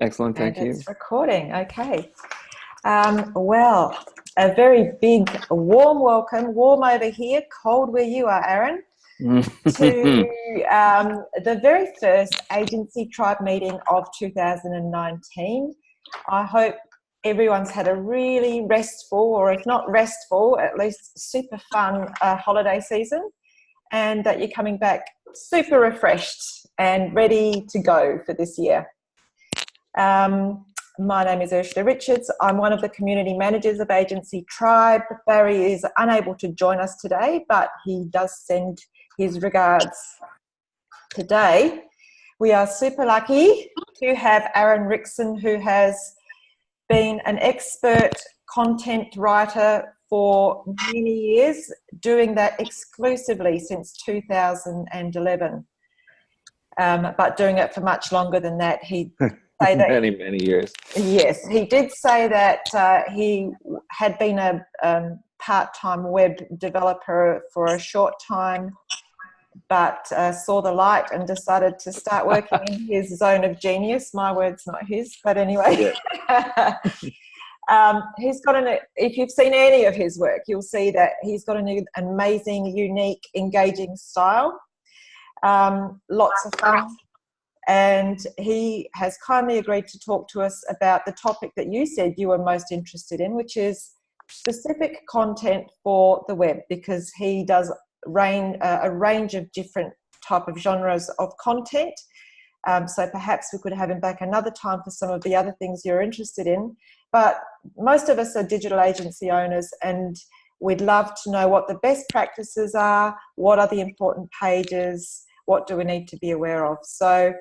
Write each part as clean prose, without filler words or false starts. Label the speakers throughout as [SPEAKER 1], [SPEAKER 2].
[SPEAKER 1] Excellent,
[SPEAKER 2] And
[SPEAKER 1] thank you.
[SPEAKER 2] it's recording. Okay. Well, a very big, warm welcome, warm over here, cold where you are, Aaron, to the very first Agency Tribe meeting of 2019. I hope everyone's had a really restful, or if not restful, at least super fun holiday season, and that you're coming back super refreshed and ready to go for this year. My name is Urszula Richards. I'm one of the community managers of AgencyTribe. Barry is unable to join us today, but he does send his regards today. We are super lucky to have Aaron Wrixon, who has been an expert content writer for many years, doing that exclusively since 2011, but doing it for much longer than that. He say that
[SPEAKER 1] many years.
[SPEAKER 2] Yes, he did say that he had been a part-time web developer for a short time, but saw the light and decided to start working in his zone of genius. My words, not his, but anyway. Yeah. He's got if you've seen any of his work, you'll see that he's got an amazing, unique, engaging style. Lots of fun. And he has kindly agreed to talk to us about the topic that you said you were most interested in, which is specific content for the web, because he does a range of different type of genres of content. So perhaps we could have him back another time for some of the other things you're interested in. But most of us are digital agency owners, and we'd love to know what the best practices are, what are the important pages, what do we need to be aware of. So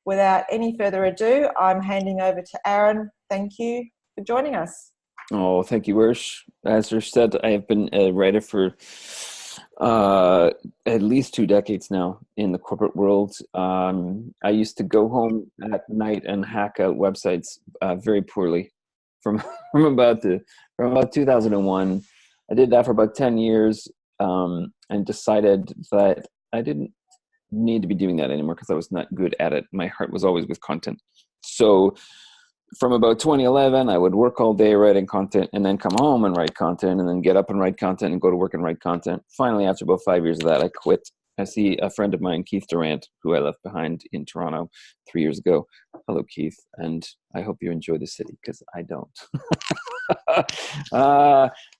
[SPEAKER 2] without any further ado, I'm handing over to Aaron. Thank you for joining us.
[SPEAKER 1] Oh, thank you, Ursh. As Ursh said, I have been a writer for at least 2 decades now in the corporate world. I used to go home at night and hack out websites very poorly from about 2001. I did that for about 10 years and decided that I didn't need to be doing that anymore because I was not good at it. My heart was always with content. So from about 2011, I would work all day writing content and then come home and write content and then get up and write content and go to work and write content. Finally, after about 5 years of that, I quit. I see a friend of mine, Keith Durant, who I left behind in Toronto 3 years ago. Hello, Keith. And I hope you enjoy the city because I don't.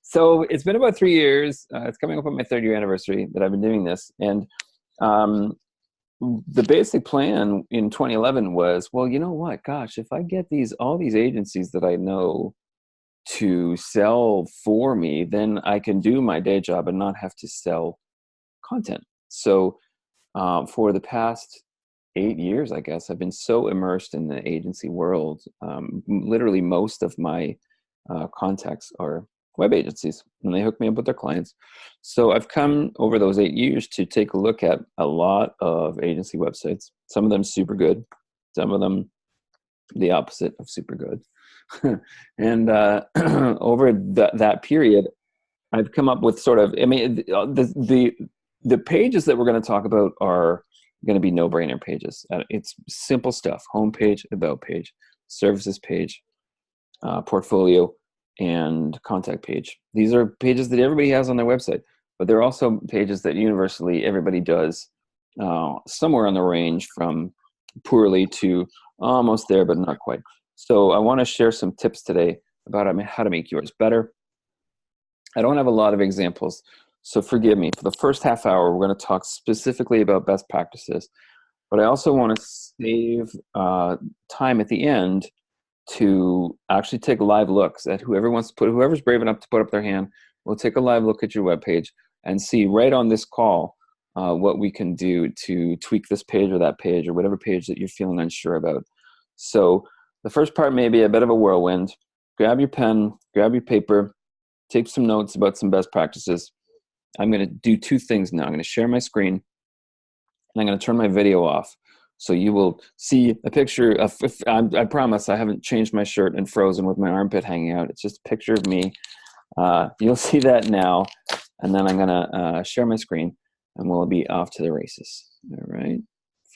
[SPEAKER 1] So it's been about 3 years. It's coming up on my 3rd-year anniversary that I've been doing this. And the basic plan in 2011 was, well, you know what, gosh, if I get all these agencies that I know to sell for me, then I can do my day job and not have to sell content. So for the past 8 years, I guess, I've been so immersed in the agency world. Literally most of my contacts are web agencies, and they hook me up with their clients. So I've come over those 8 years to take a look at a lot of agency websites. Some of them super good, some of them the opposite of super good. And over that period, I've come up with sort of, I mean, the pages that we're going to talk about are going to be no-brainer pages. It's simple stuff: homepage, about page, services page, portfolio, and contact page. These are pages that everybody has on their website, but they're also pages that universally everybody does somewhere on the range from poorly to almost there, but not quite. So I want to share some tips today about how to make yours better. I don't have a lot of examples, so forgive me. For the first half hour, we're going to talk specifically about best practices, but I also want to save time at the end to actually take live looks at whoever's brave enough to put up their hand. We'll take a live look at your webpage and see right on this call what we can do to tweak this page or that page or whatever page that you're feeling unsure about. So the first part may be a bit of a whirlwind. Grab your pen, grab your paper, take some notes about some best practices. I'm going to do 2 things now. I'm going to share my screen and I'm going to turn my video off. So you will see a picture of, I promise I haven't changed my shirt and frozen with my armpit hanging out. It's just a picture of me. You'll see that now. And then I'm going to share my screen and we'll be off to the races. All right.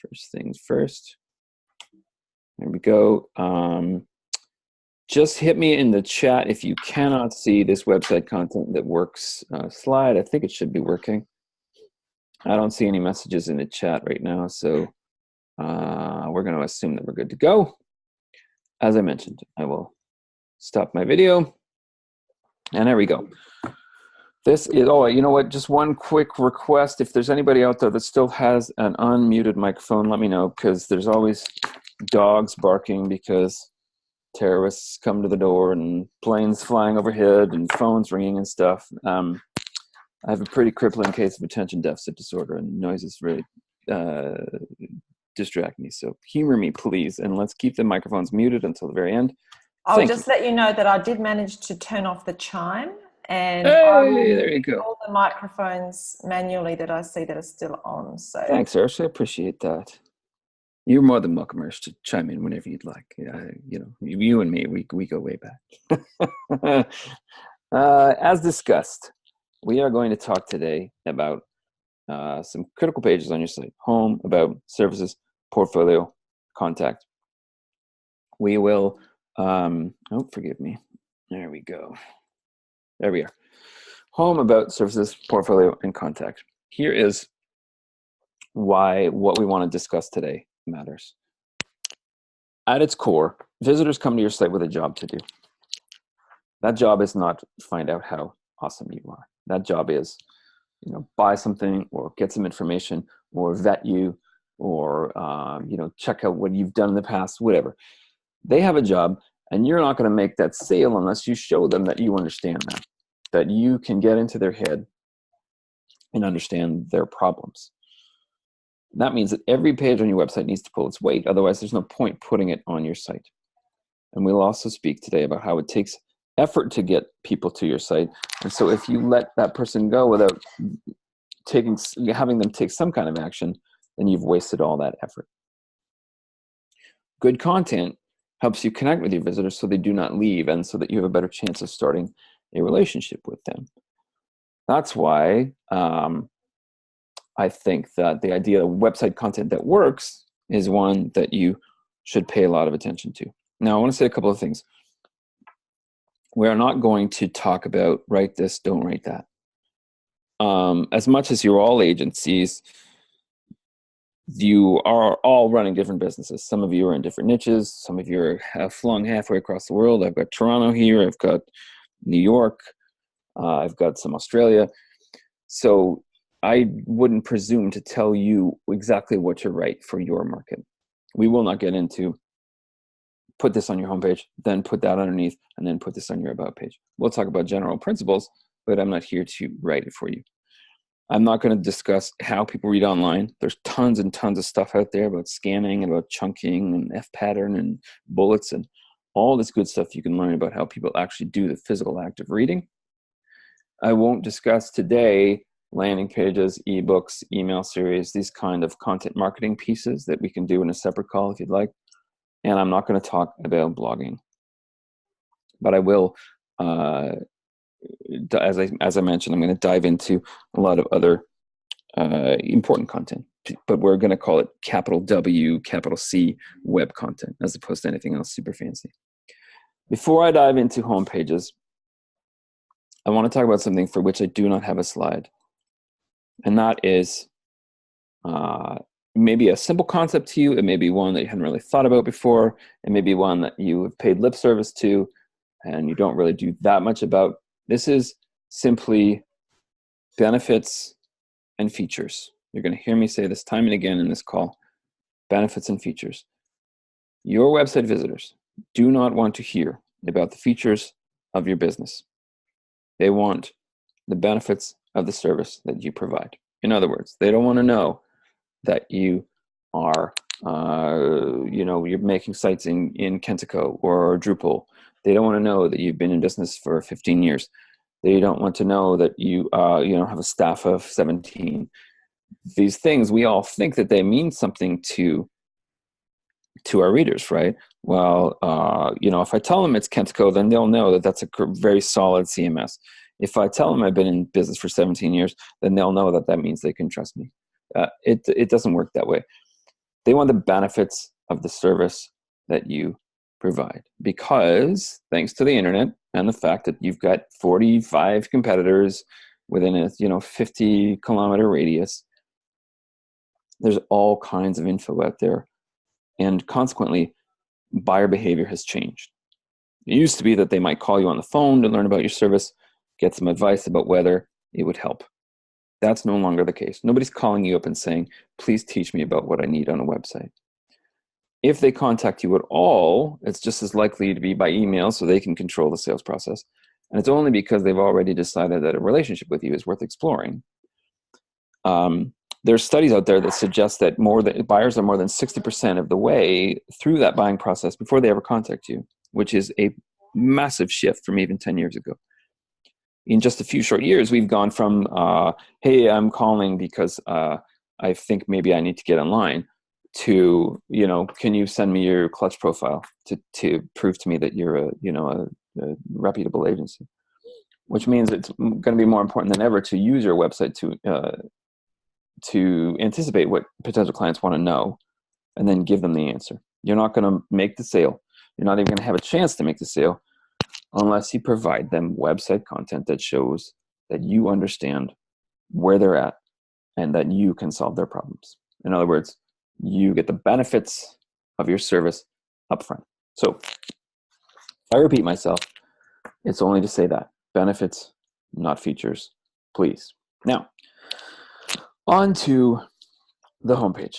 [SPEAKER 1] First things first. There we go. Just hit me in the chat if you cannot see this website content that works slide. I think it should be working. I don't see any messages in the chat right now, so we're going to assume that we're good to go. As I mentioned, I will stop my video, and there we go. This is, oh, you know what, just one quick request. If there's anybody out there that still has an unmuted microphone, let me know, because there's always dogs barking because terrorists come to the door and planes flying overhead and phones ringing and stuff. I have a pretty crippling case of attention deficit disorder, and noises really distract me. So humor me, please, and let's keep the microphones muted until the very end.
[SPEAKER 2] I'll just let you know that I did manage to turn off the chime, and
[SPEAKER 1] hey,
[SPEAKER 2] I will
[SPEAKER 1] there you go.
[SPEAKER 2] all the microphones manually that I see that are still on. So
[SPEAKER 1] thanks, Ursh. I appreciate that. You're more than welcome, Ursh, to chime in whenever you'd like. You know, you and me, we go way back. As discussed, we are going to talk today about some critical pages on your site: home, about, services, portfolio, contact. We will, oh, forgive me. There we go. There we are. Home, about, services, portfolio, and contact. Here is why what we want to discuss today matters. At its core, visitors come to your site with a job to do. That job is not find out how awesome you are. That job is, you know, buy something or get some information or vet you or, you know, check out what you've done in the past, whatever. They have a job, and you're not going to make that sale unless you show them that you understand them, that you can get into their head and understand their problems. That means that every page on your website needs to pull its weight. Otherwise, there's no point putting it on your site. And we'll also speak today about how it takes effort to get people to your site. And so if you let that person go without having them take some kind of action, then you've wasted all that effort. Good content helps you connect with your visitors so they do not leave, and so that you have a better chance of starting a relationship with them. That's why I think that the idea of website content that works is one that you should pay a lot of attention to. Now, I want to say a couple of things. We are not going to talk about write this, don't write that. As much as you're all agencies, you are all running different businesses. Some of you are in different niches. Some of you are flung halfway across the world. I've got Toronto here. I've got New York. I've got some Australia. So I wouldn't presume to tell you exactly what to write for your market. We will not get into put this on your homepage, then put that underneath, and then put this on your about page. We'll talk about general principles, but I'm not here to write it for you. I'm not going to discuss how people read online. There's tons and tons of stuff out there about scanning and about chunking and F-pattern and bullets and all this good stuff you can learn about how people actually do the physical act of reading. I won't discuss today landing pages, ebooks, email series, these kind of content marketing pieces that we can do in a separate call if you'd like. And I'm not going to talk about blogging. But I will, as I mentioned, I'm going to dive into a lot of other important content, but we're going to call it capital W, capital C web content, as opposed to anything else super fancy. Before I dive into home pages, I want to talk about something for which I do not have a slide, and that is maybe a simple concept to you. It may be one that you hadn't really thought about before. It may be one that you have paid lip service to and you don't really do that much about. This is simply benefits and features. You're going to hear me say this time and again in this call. Benefits and features. Your website visitors do not want to hear about the features of your business. They want the benefits of the service that you provide. In other words, they don't want to know that you are, you're making sites in Kentico or Drupal. They don't want to know that you've been in business for 15 years. They don't want to know that you, have a staff of 17. These things, we all think that they mean something to our readers, right? Well, if I tell them it's Kentico, then they'll know that that's a very solid CMS. If I tell them I've been in business for 17 years, then they'll know that that means they can trust me. It doesn't work that way. They want the benefits of the service that you provide, because thanks to the internet and the fact that you've got 45 competitors within a 50-kilometer radius, there's all kinds of info out there, and consequently buyer behavior has changed. It used to be that they might call you on the phone to learn about your service, get some advice about whether it would help. That's no longer the case. Nobody's calling you up and saying, please teach me about what I need on a website. If they contact you at all, it's just as likely to be by email, so they can control the sales process. And it's only because they've already decided that a relationship with you is worth exploring. There's studies out there that suggest that buyers are more than 60% of the way through that buying process before they ever contact you, which is a massive shift from even 10 years ago. In just a few short years, we've gone from, hey, I'm calling because I think maybe I need to get online, to, can you send me your clutch profile to prove to me that you're a reputable agency? Which means it's going to be more important than ever to use your website to anticipate what potential clients want to know, and then give them the answer. You're not going to make the sale. You're not even going to have a chance to make the sale unless you provide them website content that shows that you understand where they're at and that you can solve their problems. In other words, you get the benefits of your service up front. So if I repeat myself, it's only to say that. Benefits, not features, please. Now, on to the homepage.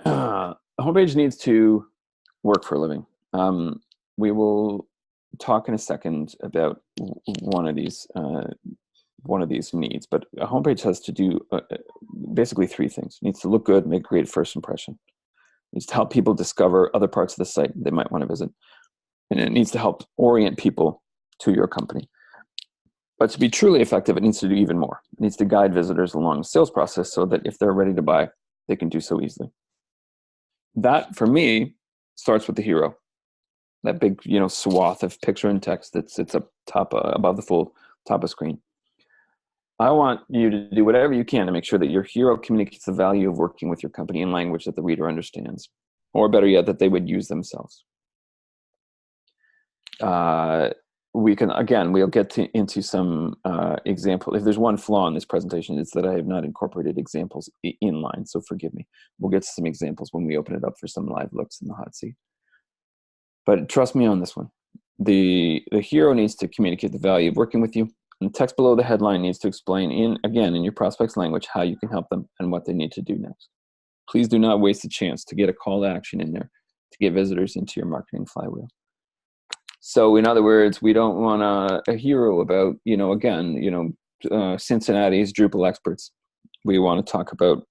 [SPEAKER 1] The homepage needs to work for a living. We will talk in a second about one of these needs, but a homepage has to do basically three things. It needs to look good, make a great first impression. It needs to help people discover other parts of the site they might want to visit. And it needs to help orient people to your company. But to be truly effective, it needs to do even more. It needs to guide visitors along the sales process so that if they're ready to buy, they can do so easily. That, for me, starts with the hero. That big, swath of picture and text that sits up top, above the full top of screen. I want you to do whatever you can to make sure that your hero communicates the value of working with your company in language that the reader understands, or better yet, that they would use themselves. We'll get into some example. If there's one flaw in this presentation, it's that I have not incorporated examples in line, so forgive me. We'll get to some examples when we open it up for some live looks in the hot seat. But trust me on this one. The hero needs to communicate the value of working with you, and the text below the headline needs to explain in your prospect's language how you can help them and what they need to do next. Please do not waste a chance to get a call to action in there to get visitors into your marketing flywheel. So in other words, we don't want a hero about, Cincinnati's Drupal experts. We want to talk about,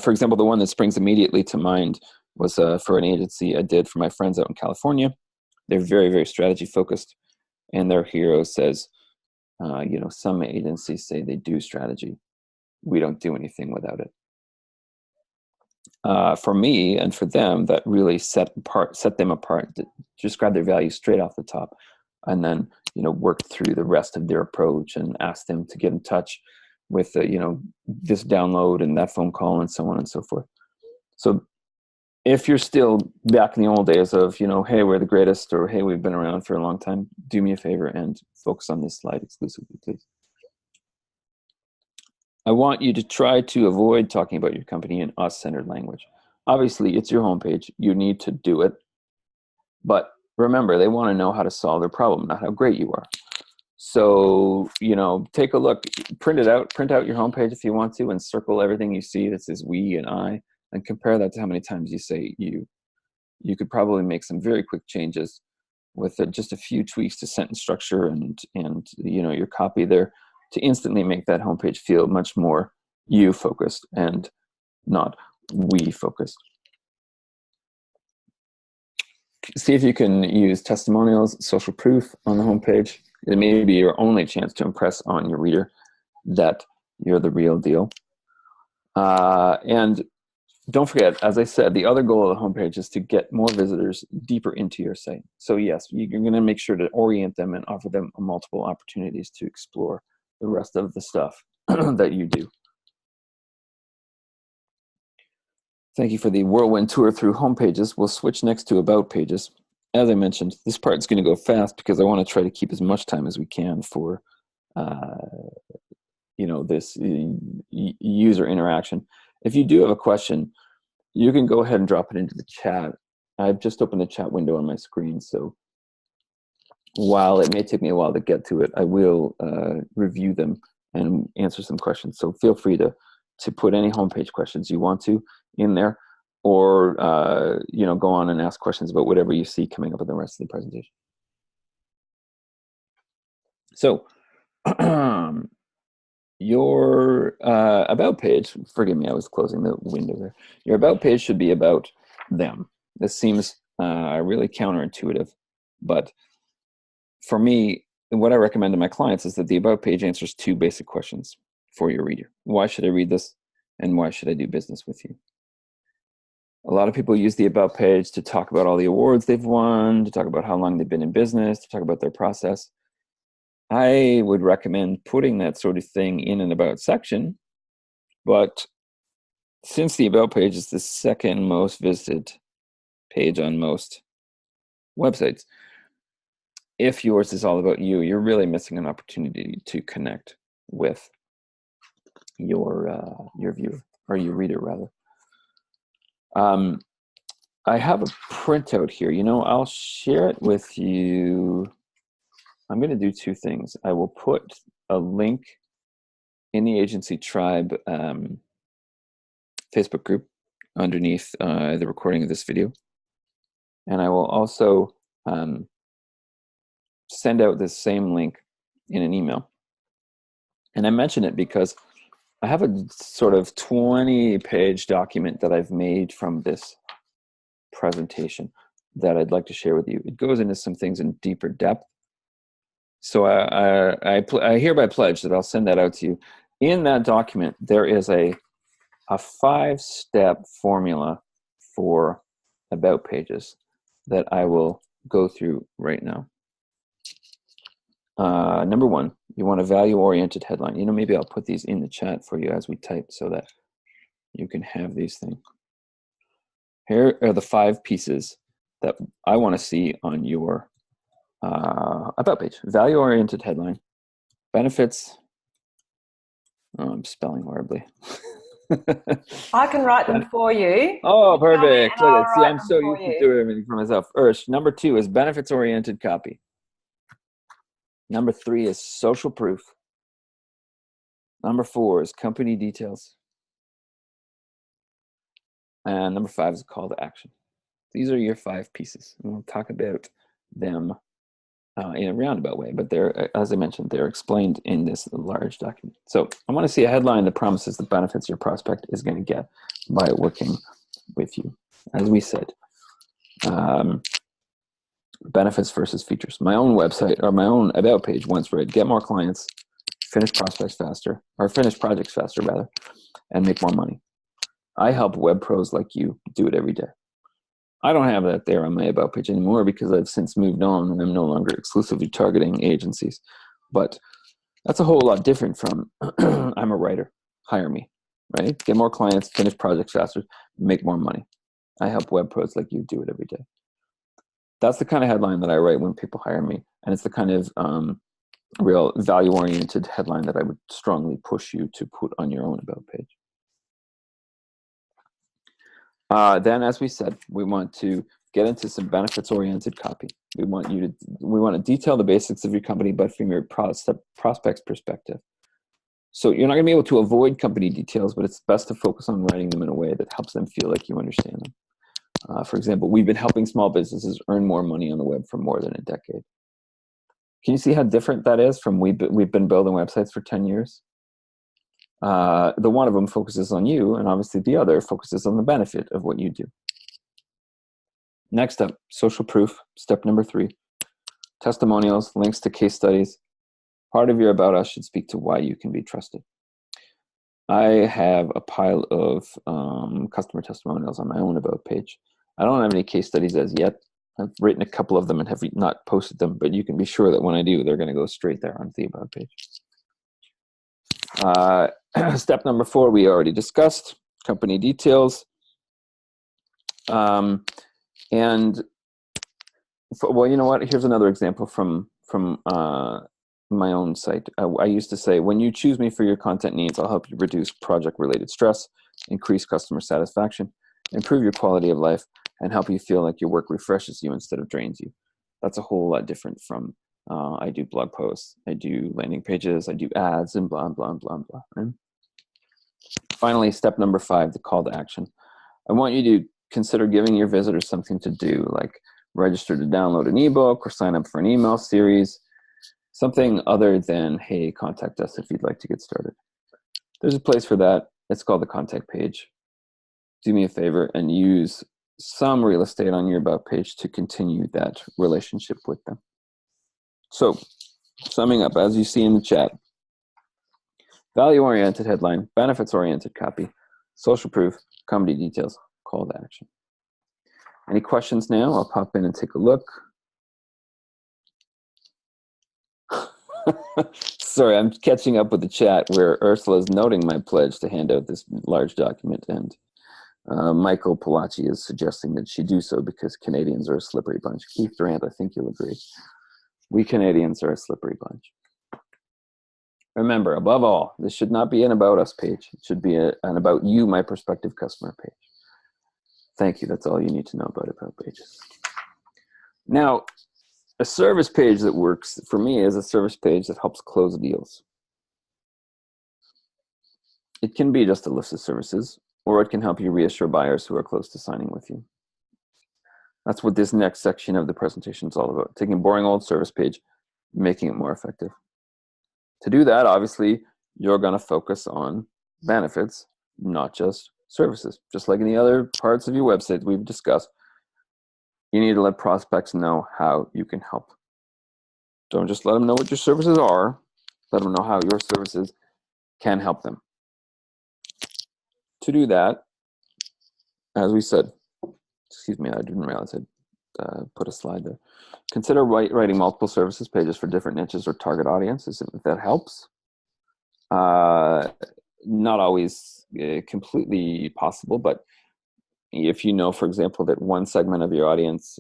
[SPEAKER 1] for example, the one that springs immediately to mind was for an agency I did for my friends out in California. They're very, very strategy focused, and their hero says, some agencies say they do strategy. We don't do anything without it. For me and for them, that really set them apart, to describe their values straight off the top, and then work through the rest of their approach and ask them to get in touch with this download and that phone call and so on and so forth. So if you're still back in the old days of hey, we're the greatest, or hey, we've been around for a long time, do me a favor and focus on this slide exclusively, please. I want you to try to avoid talking about your company in us-centered language. Obviously, it's your homepage. You need to do it. But remember, they want to know how to solve their problem, not how great you are. So, take a look, print out your homepage if you want to, and circle everything you see that says we and I, and compare that to how many times you say you. You could probably make some very quick changes with just a few tweaks to sentence structure and your copy there, to instantly make that homepage feel much more you-focused and not we-focused. See if you can use testimonials, social proof on the homepage. It may be your only chance to impress on your reader that you're the real deal. And don't forget, as I said, the other goal of the homepage is to get more visitors deeper into your site. So yes, you're going to make sure to orient them and offer them multiple opportunities to explore the rest of the stuff that you do. Thank you for the whirlwind tour through home pages. We'll switch next to about pages. As I mentioned, this part's going to go fast because I want to try to keep as much time as we can for, this user interaction. If you do have a question, you can go ahead and drop it into the chat. I've just opened the chat window on my screen, so while it may take me a while to get to it, I will review them and answer some questions. So feel free to put any homepage questions you want to in there, or go on and ask questions about whatever you see coming up in the rest of the presentation. So your about page, forgive me, I was closing the window there. Your about page should be about them. This seems really counterintuitive, but for me, what I recommend to my clients is that the about page answers two basic questions for your reader. Why should I read this? And why should I do business with you? A lot of people use the about page to talk about all the awards they've won, to talk about how long they've been in business, to talk about their process. I would recommend putting that sort of thing in an about section, but since the about page is the second most visited page on most websites, if yours is all about you, you're really missing an opportunity to connect with your viewer, or your reader rather. I have a printout here. I'll share it with you. I'm going to do two things. I will put a link in the AgencyTribe Facebook group underneath the recording of this video. And I will also send out this same link in an email. And I mention it because I have a sort of 20-page document that I've made from this presentation that I'd like to share with you. It goes into some things in deeper depth. So I hereby pledge that I'll send that out to you. In that document, there is a 5-step formula for about pages that I will go through right now. Number one, you want a value-oriented headline. Maybe I'll put these in the chat for you as we type so that you can have these things. Here are the 5 pieces that I want to see on your about page. Value-oriented headline, benefits. Oh, I'm spelling horribly.
[SPEAKER 2] I can write them for you.
[SPEAKER 1] Oh, perfect. Look, see, I'm so used to doing everything for myself. Number 2 is benefits-oriented copy. Number 3 is social proof. Number 4 is company details. And number 5 is a call to action. These are your 5 pieces. And we'll talk about them in a roundabout way, but they're, as I mentioned, they're explained in this large document. So I want to see a headline that promises the benefits your prospect is going to get by working with you. As we said, benefits versus features. My own website, or my own about page once read, get more clients, finish prospects faster, or finish projects faster rather, and make more money. I help web pros like you do it every day. I don't have that there on my about page anymore because I've since moved on and I'm no longer exclusively targeting agencies. But that's a whole lot different from I'm a writer, hire me, right? Get more clients, finish projects faster, make more money. I help web pros like you do it every day. That's the kind of headline that I write when people hire me. And it's the kind of real value-oriented headline that I would strongly push you to put on your own about page. Then, as we said, we want to get into some benefits-oriented copy. We want to detail the basics of your company, but from your prospect's perspective. So you're not going to be able to avoid company details, but it's best to focus on writing them in a way that helps them feel like you understand them. For example, we've been helping small businesses earn more money on the web for more than a decade. Can you see how different that is from we've been building websites for 10 years? The one of them focuses on you, and obviously the other focuses on the benefit of what you do. Next up, social proof, step number 3. Testimonials, links to case studies. Part of your About Us should speak to why you can be trusted. I have a pile of customer testimonials on my own About page. I don't have any case studies as yet. I've written a couple of them and have not posted them, but you can be sure that when I do, they're going to go straight there on the About page. Step number 4, we already discussed, company details. And well, you know what? Here's another example from my own site. I used to say, when you choose me for your content needs, I'll help you reduce project-related stress, increase customer satisfaction, improve your quality of life, and help you feel like your work refreshes you instead of drains you. That's a whole lot different from I do blog posts, I do landing pages, I do ads, and blah, blah, blah, blah. Right? Finally, step number 5, the call to action. I want you to consider giving your visitors something to do, like register to download an ebook or sign up for an email series, something other than, hey, contact us if you'd like to get started. There's a place for that. It's called the contact page. Do me a favor and use some real estate on your about page to continue that relationship with them. So, summing up, as you see in the chat, value-oriented headline, benefits-oriented copy, social proof, company details, call to action. Any questions now? I'll pop in and take a look. Sorry, I'm catching up with the chat where Ursula is noting my pledge to hand out this large document, and Michael Palacci is suggesting that she do so because Canadians are a slippery bunch. Keith Durant, I think you'll agree. We Canadians are a slippery bunch. Remember, above all, this should not be an About Us page. It should be an About You, my prospective customer page. Thank you. That's all you need to know about pages. Now, a service page that works for me is a service page that helps close deals. It can be just a list of services, or it can help you reassure buyers who are close to signing with you. That's what this next section of the presentation is all about, taking a boring old service page, making it more effective. To do that, obviously, you're going to focus on benefits, not just services. Just like in the other parts of your website we've discussed, you need to let prospects know how you can help. Don't just let them know what your services are, let them know how your services can help them. To do that, as we said, excuse me, I didn't realize I'd put a slide there. Consider writing multiple services pages for different niches or target audiences if that helps. Not always completely possible, but if you know, for example, that one segment of your audience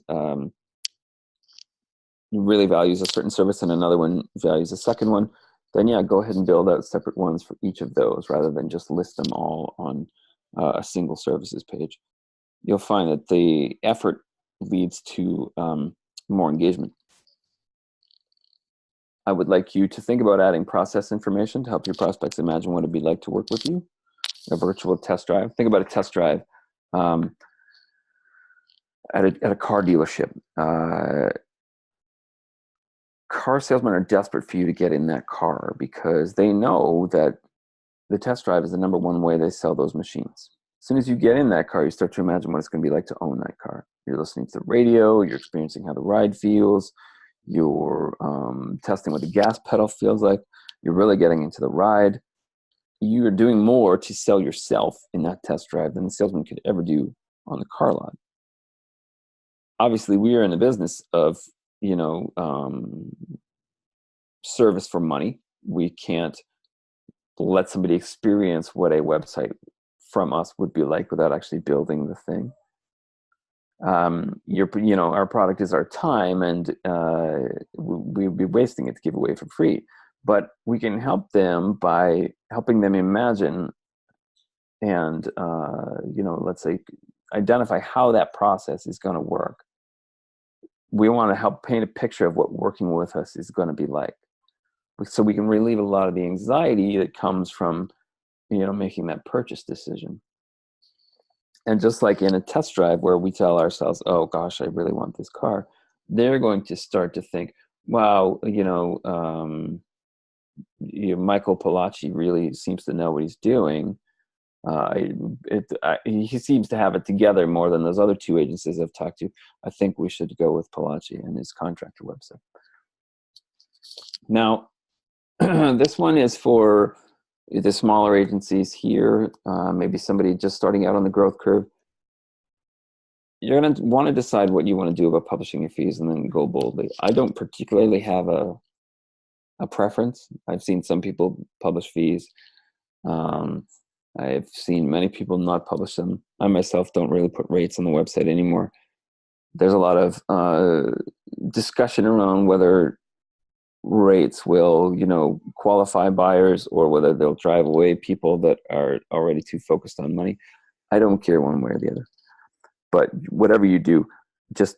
[SPEAKER 1] really values a certain service and another one values a second one, then yeah, go ahead and build out separate ones for each of those rather than just list them all on a single services page. You'll find that the effort leads to more engagement. I would like you to think about adding process information to help your prospects imagine what it'd be like to work with you. A virtual test drive. Think about a test drive at a car dealership. Car salesmen are desperate for you to get in that car because they know that the test drive is the #1 way they sell those machines. As soon as you get in that car, you start to imagine what it's going to be like to own that car. You're listening to the radio, you're experiencing how the ride feels, you're testing what the gas pedal feels like, you're really getting into the ride. You're doing more to sell yourself in that test drive than the salesman could ever do on the car lot. Obviously, we are in the business of, service for money. We can't let somebody experience what a website from us would be like without actually building the thing. Our product is our time, and we'd be wasting it to give away for free. But we can help them by helping them imagine and, let's say, identify how that process is going to work. We want to help paint a picture of what working with us is going to be like, so we can relieve a lot of the anxiety that comes from, making that purchase decision. And just like in a test drive where we tell ourselves, oh gosh, I really want this car, they're going to start to think, wow, Michael Palacci really seems to know what he's doing. He seems to have it together more than those other 2 agencies I've talked to. I think we should go with Palacci and his contractor website. Now, this one is for the smaller agencies here, maybe somebody just starting out on the growth curve. You're going to want to decide what you want to do about publishing your fees and then go boldly. I don't particularly have a preference. I've seen some people publish fees. I've seen many people not publish them. I myself don't really put rates on the website anymore. There's a lot of discussion around whether rates will, qualify buyers or whether they'll drive away people that are already too focused on money. I don't care one way or the other. But whatever you do, just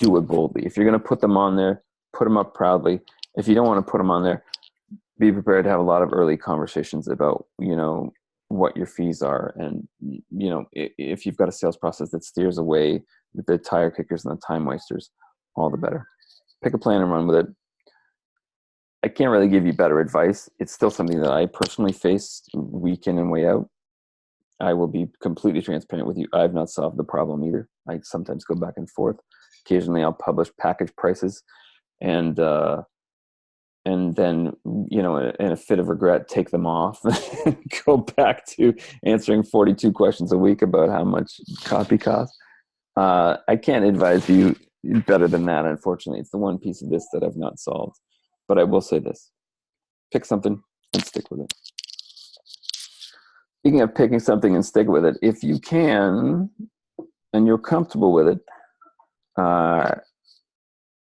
[SPEAKER 1] do it boldly. If you're going to put them on there, put them up proudly. If you don't want to put them on there, be prepared to have a lot of early conversations about, what your fees are. And, if you've got a sales process that steers away the tire kickers and the time wasters, all the better. Pick a plan and run with it. I can't really give you better advice. It's still something that I personally face week in and way out. I will be completely transparent with you. I've not solved the problem either. I sometimes go back and forth. Occasionally I'll publish package prices and then, in a fit of regret, take them off and go back to answering 42 questions a week about how much copy costs. I can't advise you better than that, unfortunately. It's the one piece of this that I've not solved. But I will say this. Pick something and stick with it. Speaking of picking something and stick with it, if you can and you're comfortable with it,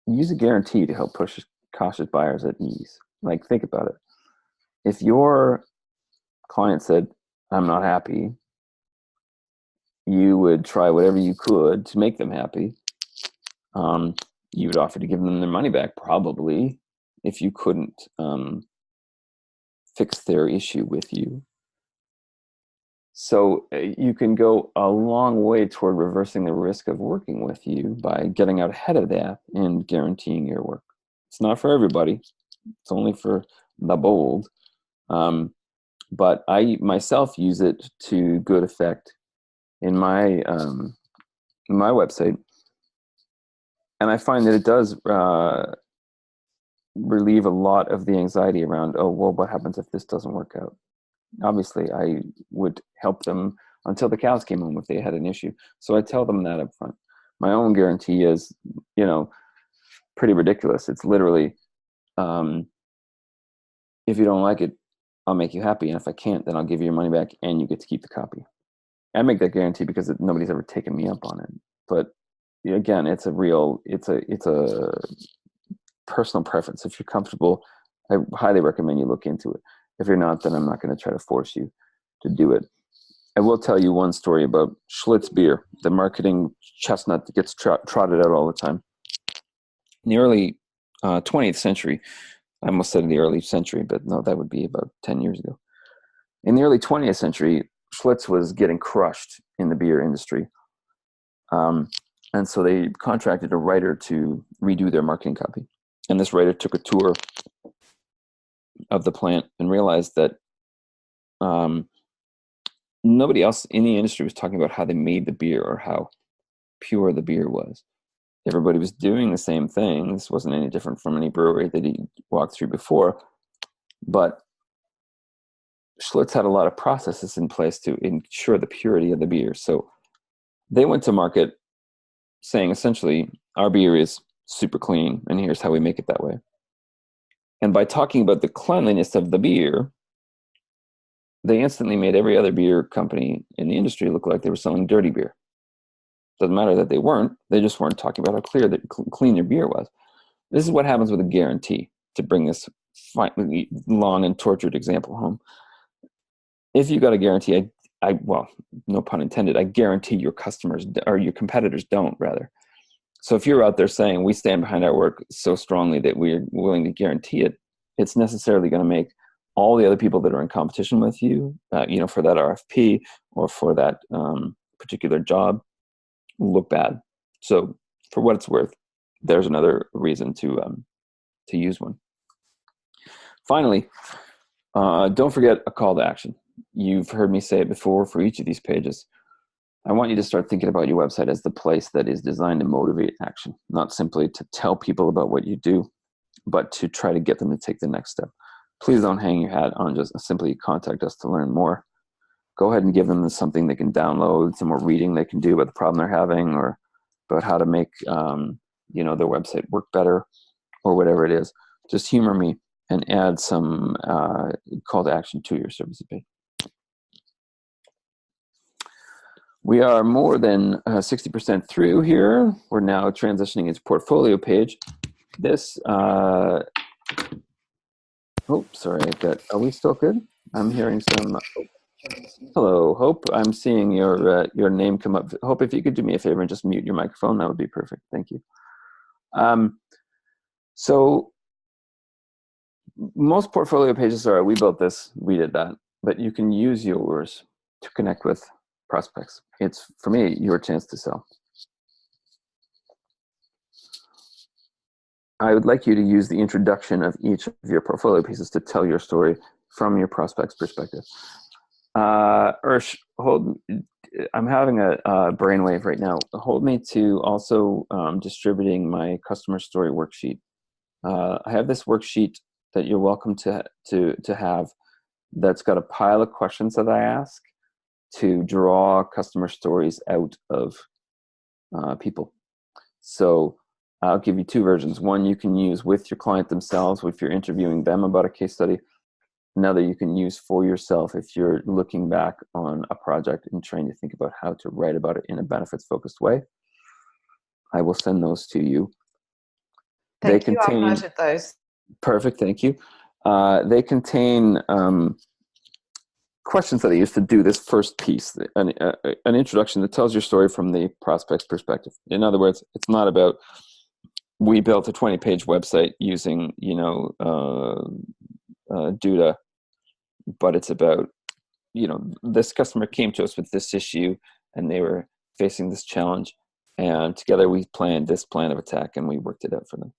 [SPEAKER 1] use a guarantee to help push cautious buyers at ease. Like, think about it. If your client said, I'm not happy, you would try whatever you could to make them happy. You would offer to give them their money back, probably, if you couldn't fix their issue with you. So you can go a long way toward reversing the risk of working with you by getting out ahead of that and guaranteeing your work. It's not for everybody. It's only for the bold. But I myself use it to good effect in my website. And I find that it does relieve a lot of the anxiety around, oh, well, what happens if this doesn't work out? Obviously, I would help them until the cows came home if they had an issue. So I tell them that up front. My own guarantee is, pretty ridiculous. It's literally, if you don't like it, I'll make you happy. And if I can't, then I'll give you your money back and you get to keep the copy. I make that guarantee because nobody's ever taken me up on it. But again, it's a personal preference. If you're comfortable, I highly recommend you look into it. If you're not, then I'm not going to try to force you to do it. I will tell you one story about Schlitz beer, the marketing chestnut that gets trotted out all the time. In the early 20th century, I almost said in the early century, but no, that would be about 10 years ago. In the early 20th century, Schlitz was getting crushed in the beer industry. And so they contracted a writer to redo their marketing copy. And this writer took a tour of the plant and realized that nobody else in the industry was talking about how they made the beer or how pure the beer was. Everybody was doing the same thing. This wasn't any different from any brewery that he walked through before. But Schlitz had a lot of processes in place to ensure the purity of the beer. So they went to market saying, essentially, our beer is super clean, and here's how we make it that way. And by talking about the cleanliness of the beer, they instantly made every other beer company in the industry look like they were selling dirty beer. Doesn't matter that they weren't. They just weren't talking about how clean their beer was. This is what happens with a guarantee, to bring this long and tortured example home. If you got a guarantee, well, no pun intended, I guarantee your customers, or your competitors don't, rather. So if you're out there saying we stand behind our work so strongly that we're willing to guarantee it, it's necessarily going to make all the other people that are in competition with you, for that RFP or for that particular job, look bad. So for what it's worth, there's another reason to use one. Finally, don't forget a call to action. You've heard me say it before for each of these pages. I want you to start thinking about your website as the place that is designed to motivate action, not simply to tell people about what you do, but to try to get them to take the next step. Please don't hang your hat on just simply contact us to learn more. Go ahead and give them something they can download, some more reading they can do about the problem they're having, or about how to make their website work better, or whatever it is. Just humor me and add some call to action to your service page. We are more than 60% through here. We're now transitioning into portfolio page. This, oh, sorry, are we still good? I'm hearing some, hello, Hope. I'm seeing your name come up. Hope, if you could do me a favor and just mute your microphone, that would be perfect. Thank you. So most portfolio pages are, we built this, we did that, but you can use yours to connect with prospects. It's, for me, your chance to sell. I would like you to use the introduction of each of your portfolio pieces to tell your story from your prospect's perspective. Ursh, I'm having a brainwave right now. Hold me to also distributing my customer story worksheet. I have this worksheet that you're welcome to have that's got a pile of questions that I ask to draw customer stories out of people. So I'll give you two versions. One you can use with your client themselves if you're interviewing them about a case study. Another you can use for yourself if you're looking back on a project and trying to think about how to write about it in a benefits-focused way. I will send those to you.
[SPEAKER 2] Thank you. I've noted those.
[SPEAKER 1] Perfect, thank you. They contain questions that I used to do this first piece, an introduction that tells your story from the prospect's perspective. In other words, it's not about, we built a 20-page website using, Duda, but it's about, this customer came to us with this issue and they were facing this challenge, and together we planned this plan of attack and we worked it out for them.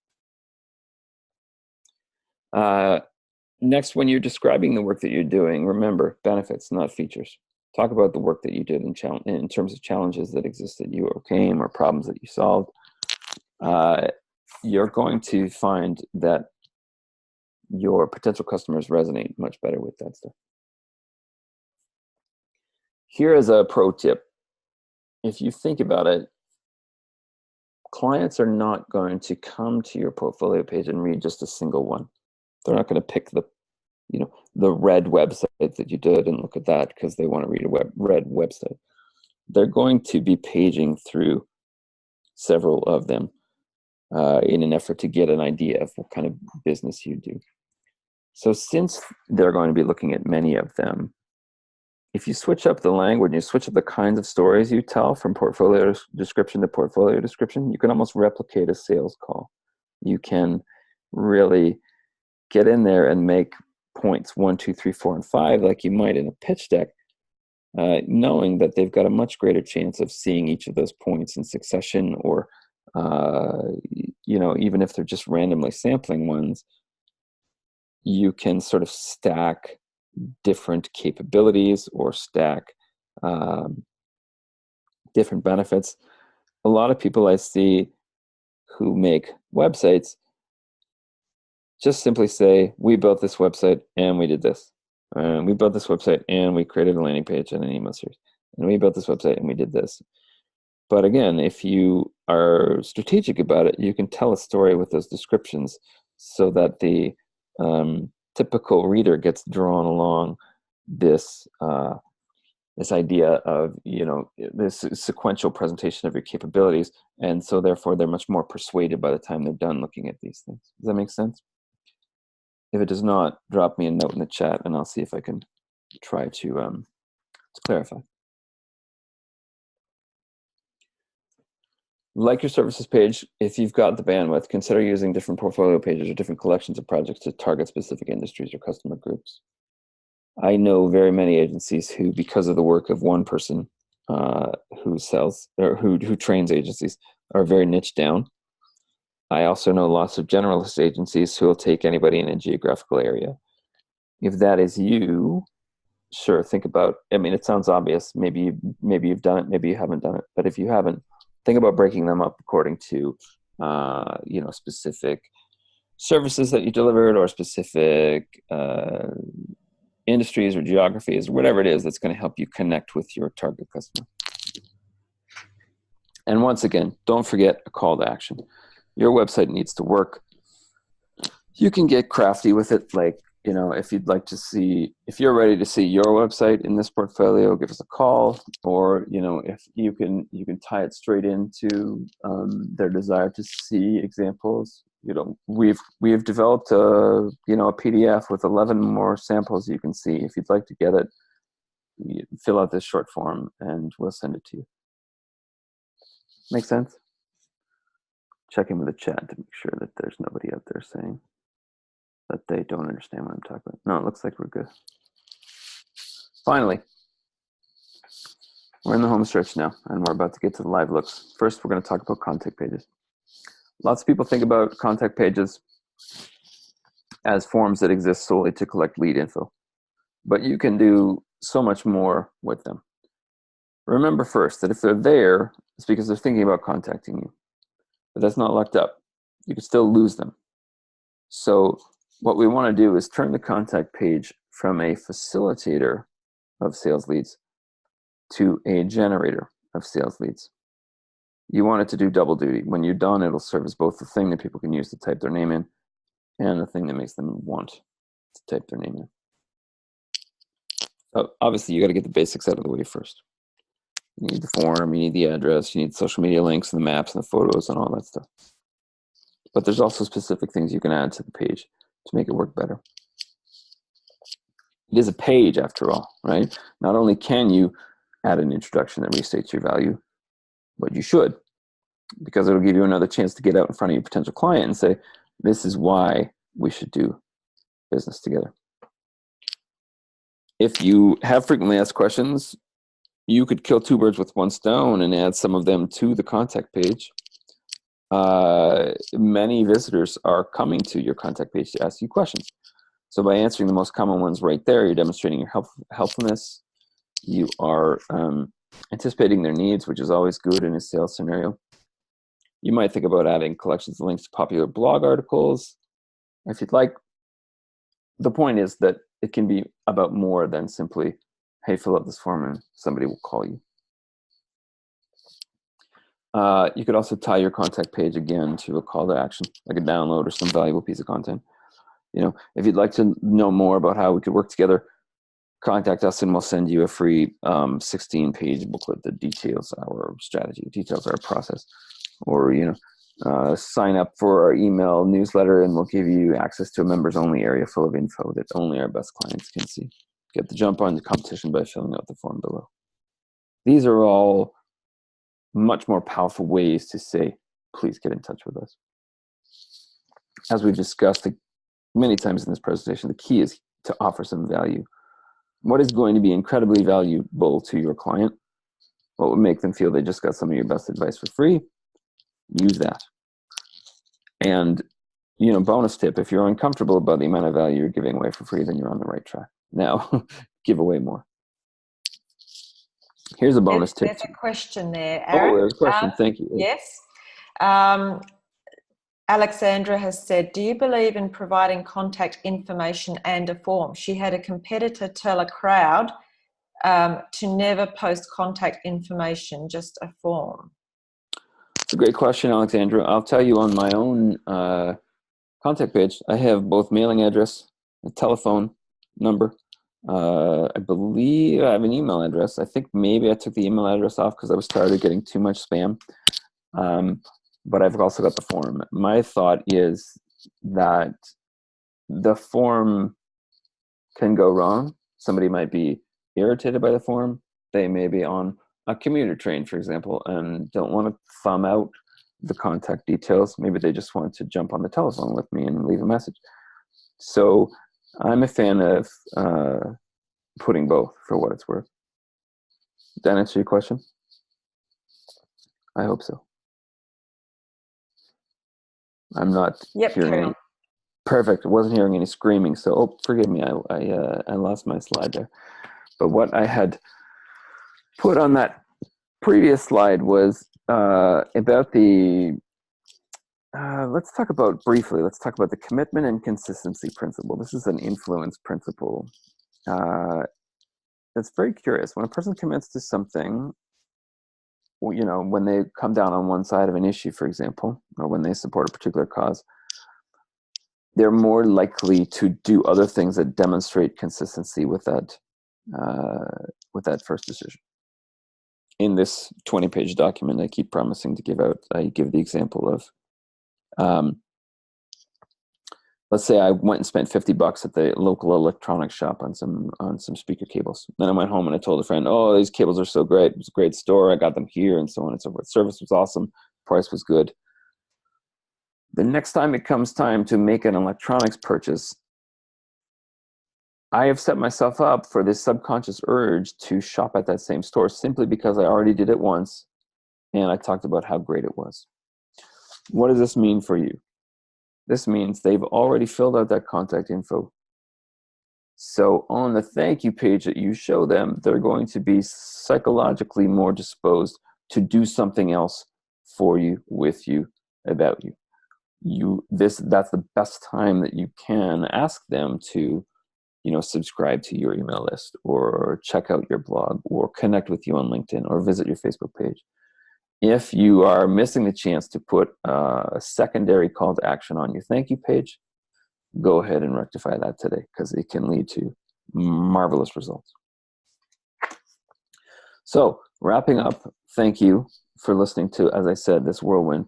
[SPEAKER 1] Next, when you're describing the work that you're doing, remember, benefits, not features. Talk about the work that you did in terms of challenges that existed, you overcame, or problems that you solved. You're going to find that your potential customers resonate much better with that stuff. Here is a pro tip. If you think about it, clients are not going to come to your portfolio page and read just a single one. They're not going to pick the red website that you did and look at that because they want to read a red website. They're going to be paging through several of them in an effort to get an idea of what kind of business you do. So since they're going to be looking at many of them, if you switch up the language, you switch up the kinds of stories you tell from portfolio description to portfolio description, you can almost replicate a sales call. You can really get in there and make points 1, 2, 3, 4, and 5 like you might in a pitch deck, knowing that they've got a much greater chance of seeing each of those points in succession, or even if they're just randomly sampling ones, you can sort of stack different capabilities or stack different benefits. A lot of people I see who make websites just simply say, we built this website and we did this. We built this website and we created a landing page and an email series. And we built this website and we did this. But again, if you are strategic about it, you can tell a story with those descriptions so that the typical reader gets drawn along this this idea of this sequential presentation of your capabilities, and so therefore they're much more persuaded by the time they're done looking at these things. Does that make sense? If it does not, drop me a note in the chat and I'll see if I can try to clarify. Like your services page, if you've got the bandwidth, consider using different portfolio pages or different collections of projects to target specific industries or customer groups. I know very many agencies who, because of the work of one person who sells or who trains agencies, are very niche down. I also know lots of generalist agencies who will take anybody in a geographical area. If that is you, sure, think about, I mean, it sounds obvious. Maybe you've done it, maybe you haven't done it. But if you haven't, think about breaking them up according to, specific services that you delivered, or specific industries or geographies, whatever it is that's going to help you connect with your target customer. And once again, don't forget a call to action. Your website needs to work. You can get crafty with it, like you know, if you'd like to see, if you're ready to see your website in this portfolio, give us a call. Or, you know, if you can tie it straight into their desire to see examples. You know, we've developed a, you know, a PDF with 11 more samples you can see. If you'd like to get it, you fill out this short form and we'll send it to you. Make sense? Check in with the chat to make sure that there's nobody out there saying that they don't understand what I'm talking about. No, it looks like we're good. Finally, we're in the home stretch now, and we're about to get to the live looks. First, we're going to talk about contact pages. Lots of people think about contact pages as forms that exist solely to collect lead info, but you can do so much more with them. Remember first that if they're there, it's because they're thinking about contacting you, but that's not locked up. You could still lose them. So what we want to do is turn the contact page from a facilitator of sales leads to a generator of sales leads. You want it to do double duty. When you're done, it'll serve as both the thing that people can use to type their name in and the thing that makes them want to type their name in. So obviously, you got to get the basics out of the way first. You need the form, you need the address, you need social media links and the maps and the photos and all that stuff. But there's also specific things you can add to the page to make it work better. It is a page after all, right? Not only can you add an introduction that restates your value, but you should, because it'll give you another chance to get out in front of your potential client and say, this is why we should do business together. If you have frequently asked questions, you could kill two birds with one stone and add some of them to the contact page. Many visitors are coming to your contact page to ask you questions. So by answering the most common ones right there, you're demonstrating your helpfulness. You are anticipating their needs, which is always good in a sales scenario. You might think about adding collections of links to popular blog articles if you'd like. The point is that it can be about more than simply, hey, fill out this form and somebody will call you. You could also tie your contact page again to a call to action, like a download or some valuable piece of content. You know, if you'd like to know more about how we could work together, contact us and we'll send you a free 16-page booklet that details our strategy, details our process. Or, you know, sign up for our email newsletter and we'll give you access to a members-only area full of info that only our best clients can see. Get the jump on the competition by filling out the form below. These are all much more powerful ways to say, please get in touch with us. As we've discussed many times in this presentation, the key is to offer some value. What is going to be incredibly valuable to your client? What would make them feel they just got some of your best advice for free? Use that. And, you know, bonus tip, if you're uncomfortable about the amount of value you're giving away for free, then you're on the right track. Now, give away more. Here's a bonus tip.
[SPEAKER 2] There's a question there, Aaron.
[SPEAKER 1] Oh, there's a question. Thank you.
[SPEAKER 2] Yes. Alexandra has said, do you believe in providing contact information and a form? She had a competitor tell a crowd to never post contact information, just a form.
[SPEAKER 1] It's a great question, Alexandra. I'll tell you, on my own contact page, I have both mailing address, a telephone number. I believe I have an email address. I think maybe I took the email address off because I was tired of getting too much spam. But I've also got the form. My thought is that the form can go wrong. Somebody might be irritated by the form. They may be on a commuter train, for example, and don't want to thumb out the contact details. Maybe they just want to jump on the telephone with me and leave a message. So I'm a fan of putting both for what it's worth. Did that answer your question? I hope so. I'm not hearing any. Perfect. I wasn't hearing any screaming. So, oh, forgive me. I lost my slide there. But what I had put on that previous slide was about the. Let's talk about the commitment and consistency principle. This is an influence principle. It's very curious. When a person commits to something, you know, when they come down on one side of an issue, for example, or when they support a particular cause, they're more likely to do other things that demonstrate consistency with that first decision. In this 20-page document I keep promising to give out, I give the example of, let's say I went and spent $50 at the local electronics shop on some speaker cables. Then I went home and I told a friend, "Oh, these cables are so great. It was a great store. I got them here," and so on and so forth. Service was awesome. Price was good. The next time it comes time to make an electronics purchase, I have set myself up for this subconscious urge to shop at that same store simply because I already did it once and I talked about how great it was. What does this mean for you? This means they've already filled out that contact info. So on the thank you page that you show them, they're going to be psychologically more disposed to do something else for you, with you, about you. That's the best time that you can ask them to, subscribe to your email list, or check out your blog, or connect with you on LinkedIn, or visit your Facebook page. If you are missing the chance to put a secondary call to action on your thank you page, go ahead and rectify that today, because it can lead to marvelous results. So, wrapping up, thank you for listening to, as I said, this whirlwind.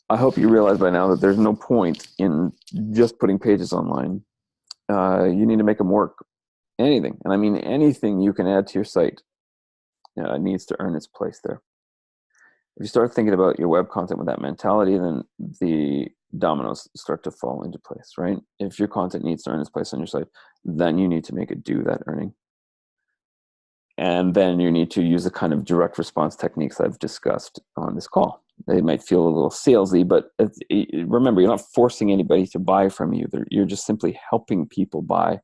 [SPEAKER 1] I hope you realize by now that there's no point in just putting pages online. You need to make them work. Anything, and I mean anything you can add to your site, needs to earn its place there. If you start thinking about your web content with that mentality, then the dominoes start to fall into place, right? If your content needs to earn its place on your site, then you need to make it do that earning. And then you need to use the kind of direct response techniques I've discussed on this call. They might feel a little salesy, but remember, you're not forcing anybody to buy from you. You're just simply helping people buy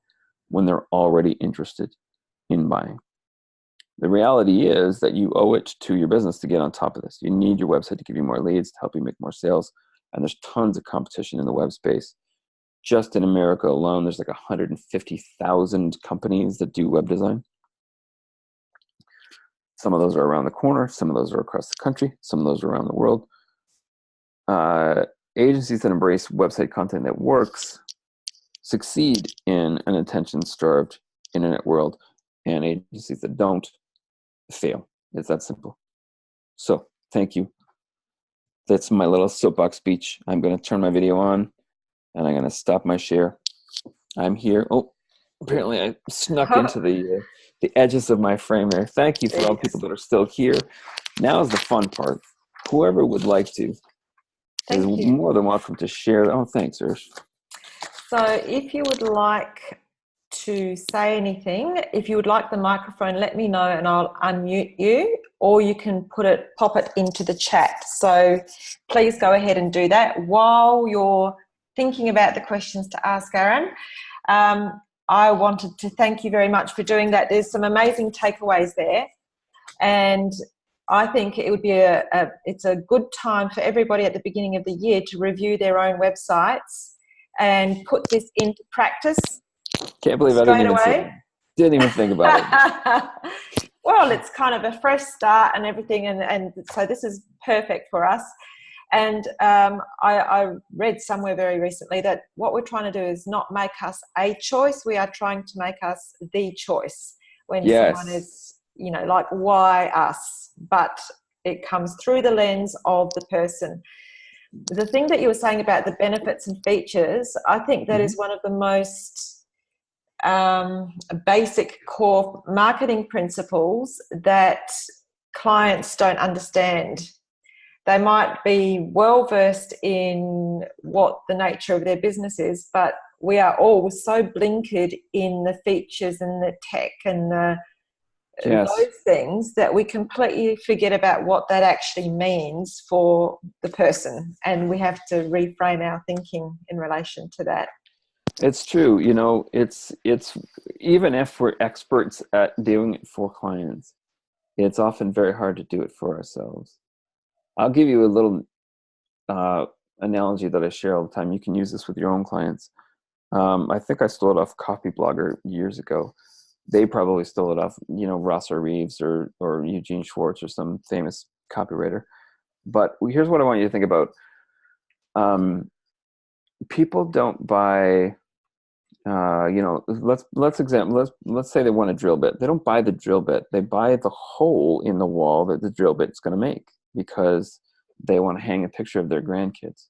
[SPEAKER 1] when they're already interested in buying. The reality is that you owe it to your business to get on top of this. You need your website to give you more leads, to help you make more sales. And there's tons of competition in the web space. Just in America alone, there's like 150,000 companies that do web design. Some of those are around the corner. Some of those are across the country. Some of those are around the world. Agencies that embrace website content that works succeed in an attention-starved internet world, and agencies that don't fail. It's that simple. So, thank you. That's my little soapbox speech. I'm going to turn my video on, and I'm going to stop my share. I'm here. Oh, apparently I snuck into the edges of my frame there. Thank you for all people that are still here. Now is the fun part. Whoever would like to is more than welcome to share. Oh, thanks, Ursh.
[SPEAKER 2] So if you would like to say anything, if you would like the microphone, let me know and I'll unmute you, or you can pop it into the chat. So please go ahead and do that. While you're thinking about the questions to ask Aaron, I wanted to thank you very much for doing that. There's some amazing takeaways there, and I think it would be it's a good time for everybody at the beginning of the year to review their own websites and put this into practice.
[SPEAKER 1] Can't believe I didn't even think about it.
[SPEAKER 2] Well, it's kind of a fresh start and everything, and so this is perfect for us. And I read somewhere very recently that what we're trying to do is not make us a choice. We are trying to make us the choice when someone is, like, why us? But it comes through the lens of the person. The thing that you were saying about the benefits and features, I think that is one of the most basic core marketing principles that clients don't understand. They might be well versed in what the nature of their business is, but we are all so blinkered in the features and the tech and those things that we completely forget about what that actually means for the person, and we have to reframe our thinking in relation to that.
[SPEAKER 1] It's true. It's even if we're experts at doing it for clients, it's often very hard to do it for ourselves. I'll give you a little analogy that I share all the time. You can use this with your own clients. I think I stole it off Copy Blogger years ago. They probably stole it off, Ross or Reeves or Eugene Schwartz or some famous copywriter. But here's what I want you to think about. people don't buy. Let's say they want a drill bit. They don't buy the drill bit. They buy the hole in the wall that the drill bit's going to make because they want to hang a picture of their grandkids.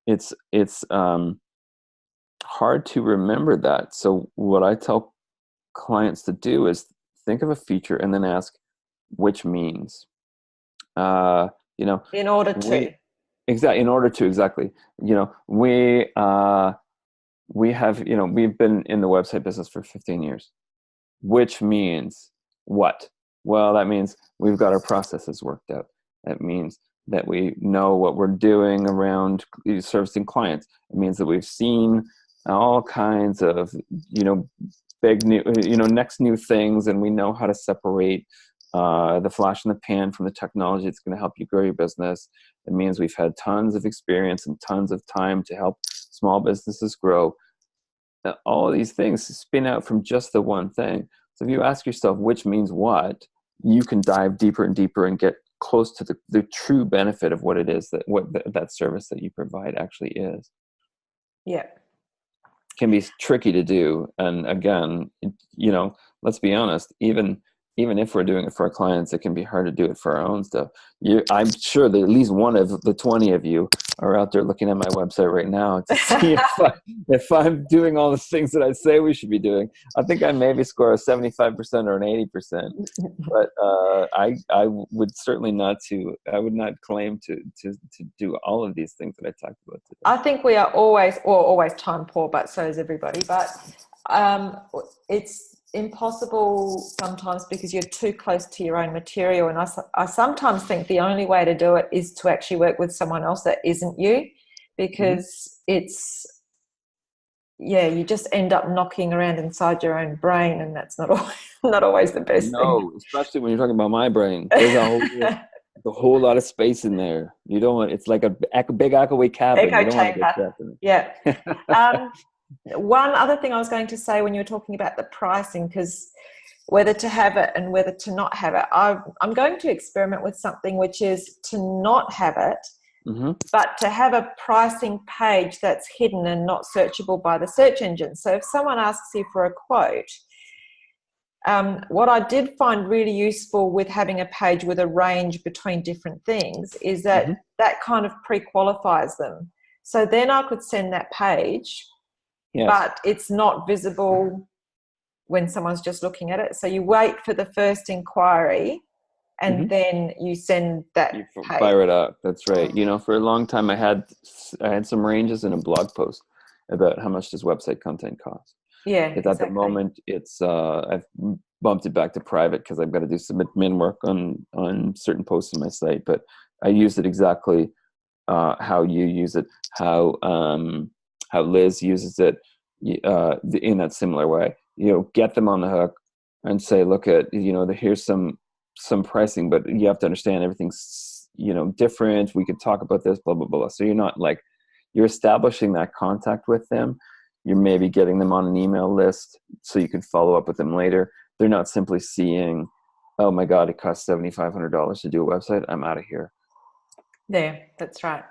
[SPEAKER 1] It's hard to remember that. So what I tell clients to do is think of a feature and then ask which means.
[SPEAKER 2] In order to.
[SPEAKER 1] Exactly. We have, we've been in the website business for 15 years, which means what? Well, that means we've got our processes worked out. That means that we know what we're doing around servicing clients. It means that we've seen all kinds of, big new, next new things, and we know how to separate the flash in the pan from the technology that's going to help you grow your business. It means we've had tons of experience and tons of time to help small businesses grow. All of these things spin out from just the one thing. So if you ask yourself which means what, you can dive deeper and deeper and get close to the true benefit of what it is that service that you provide actually is.
[SPEAKER 2] Yeah.
[SPEAKER 1] Can be tricky to do. And again, let's be honest, even if we're doing it for our clients, it can be hard to do it for our own stuff. I'm sure that at least one of the 20 of you are out there looking at my website right now to see if I'm doing all the things that I say we should be doing. I think I maybe score a 75% or an 80%, but I would certainly I would not claim to do all of these things that I talked about today.
[SPEAKER 2] I think we are always time poor, but so is everybody. But it's impossible sometimes because you're too close to your own material, and I sometimes think the only way to do it is to actually work with someone else that isn't you, because you just end up knocking around inside your own brain, and that's not always the best thing.
[SPEAKER 1] Especially when you're talking about my brain. There's a whole lot of space in there. You don't want, it's like a big echoey cabin.
[SPEAKER 2] Echo
[SPEAKER 1] you don't want to
[SPEAKER 2] chamber.
[SPEAKER 1] get trapped in it.
[SPEAKER 2] Yeah. One other thing I was going to say when you were talking about the pricing, because whether to have it and whether to not have it, I'm going to experiment with something which is to not have it, but to have a pricing page that's hidden and not searchable by the search engine. So if someone asks you for a quote, what I did find really useful with having a page with a range between different things is that that kind of pre-qualifies them. So then I could send that page, but it's not visible when someone's just looking at it. So you wait for the first inquiry and then you send that page.
[SPEAKER 1] Fire it up. That's right. For a long time I had some ranges in a blog post about how much does website content cost.
[SPEAKER 2] Yeah,
[SPEAKER 1] because at the moment it's I've bumped it back to private because I've got to do some admin work on certain posts on my site. But I use it exactly how you use it, how Liz uses it in that similar way. Get them on the hook and say, look at here's some pricing, but you have to understand everything's different. We could talk about this, blah blah blah. So you're not you're establishing that contact with them. You're maybe getting them on an email list so you can follow up with them later. They're not simply seeing, oh my God, it costs $7,500 to do a website. I'm out of here.
[SPEAKER 2] Yeah, that's right.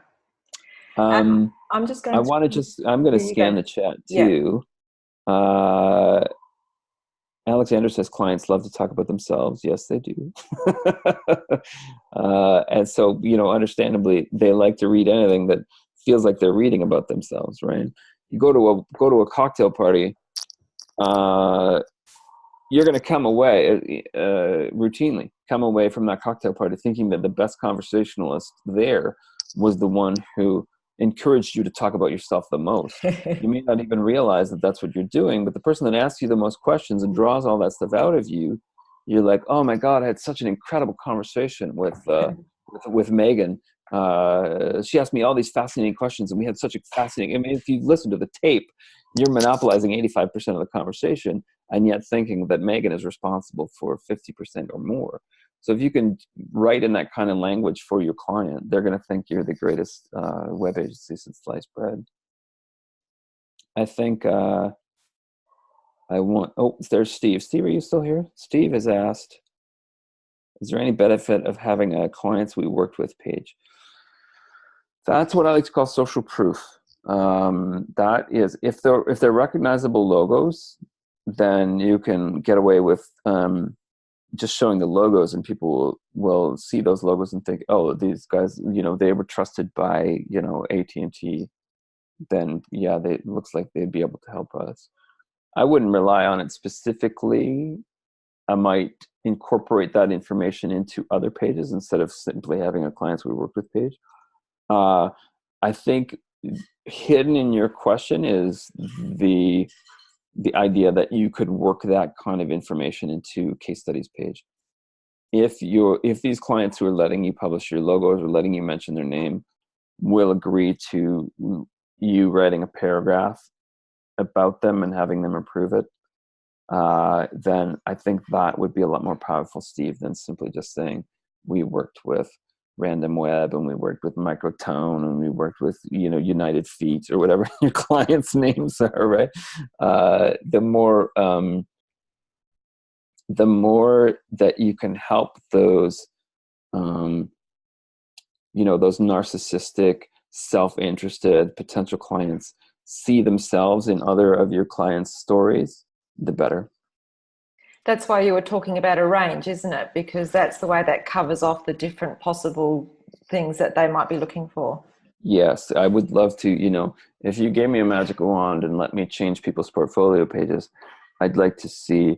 [SPEAKER 1] I'm
[SPEAKER 2] just going
[SPEAKER 1] I'm going to scan the chat too. Yeah. Alexander says clients love to talk about themselves. Yes, they do. And so, understandably, they like to read anything that feels like they're reading about themselves, right? You go to a cocktail party, you're going to come away routinely come away from that cocktail party thinking that the best conversationalist there was the one who encouraged you to talk about yourself the most. You may not even realize that that's what you're doing, but the person that asks you the most questions and draws all that stuff out of you, you're like, oh my God, I had such an incredible conversation with Megan. She asked me all these fascinating questions, and we had such a fascinating, if you listen to the tape, you're monopolizing 85% of the conversation, and yet thinking that Megan is responsible for 50% or more. So if you can write in that kind of language for your client, they're going to think you're the greatest web agency since sliced bread. I think there's Steve. Steve, are you still here? Steve has asked, is there any benefit of having a clients we worked with page? That's what I like to call social proof. That is, if they're recognizable logos, then you can get away with just showing the logos, and people will see those logos and think, oh, these guys, they were trusted by, AT&T. Then yeah, it looks like they'd be able to help us. I wouldn't rely on it specifically. I might incorporate that information into other pages instead of simply having a clients we worked with page. I think hidden in your question is the idea that you could work that kind of information into case studies page. If these clients who are letting you publish your logos or letting you mention their name will agree to you writing a paragraph about them and having them approve it, then I think that would be a lot more powerful, Steve, than simply just saying we worked with Random Web and we worked with Microtone and we worked with United Feet or whatever your clients' names are, right? The more that you can help those those narcissistic, self-interested potential clients see themselves in other of your clients' stories, the better.
[SPEAKER 2] That's why you were talking about a range, isn't it? Because that's the way that covers off the different possible things that they might be looking for.
[SPEAKER 1] Yes, I would love to, if you gave me a magic wand and let me change people's portfolio pages, I'd like to see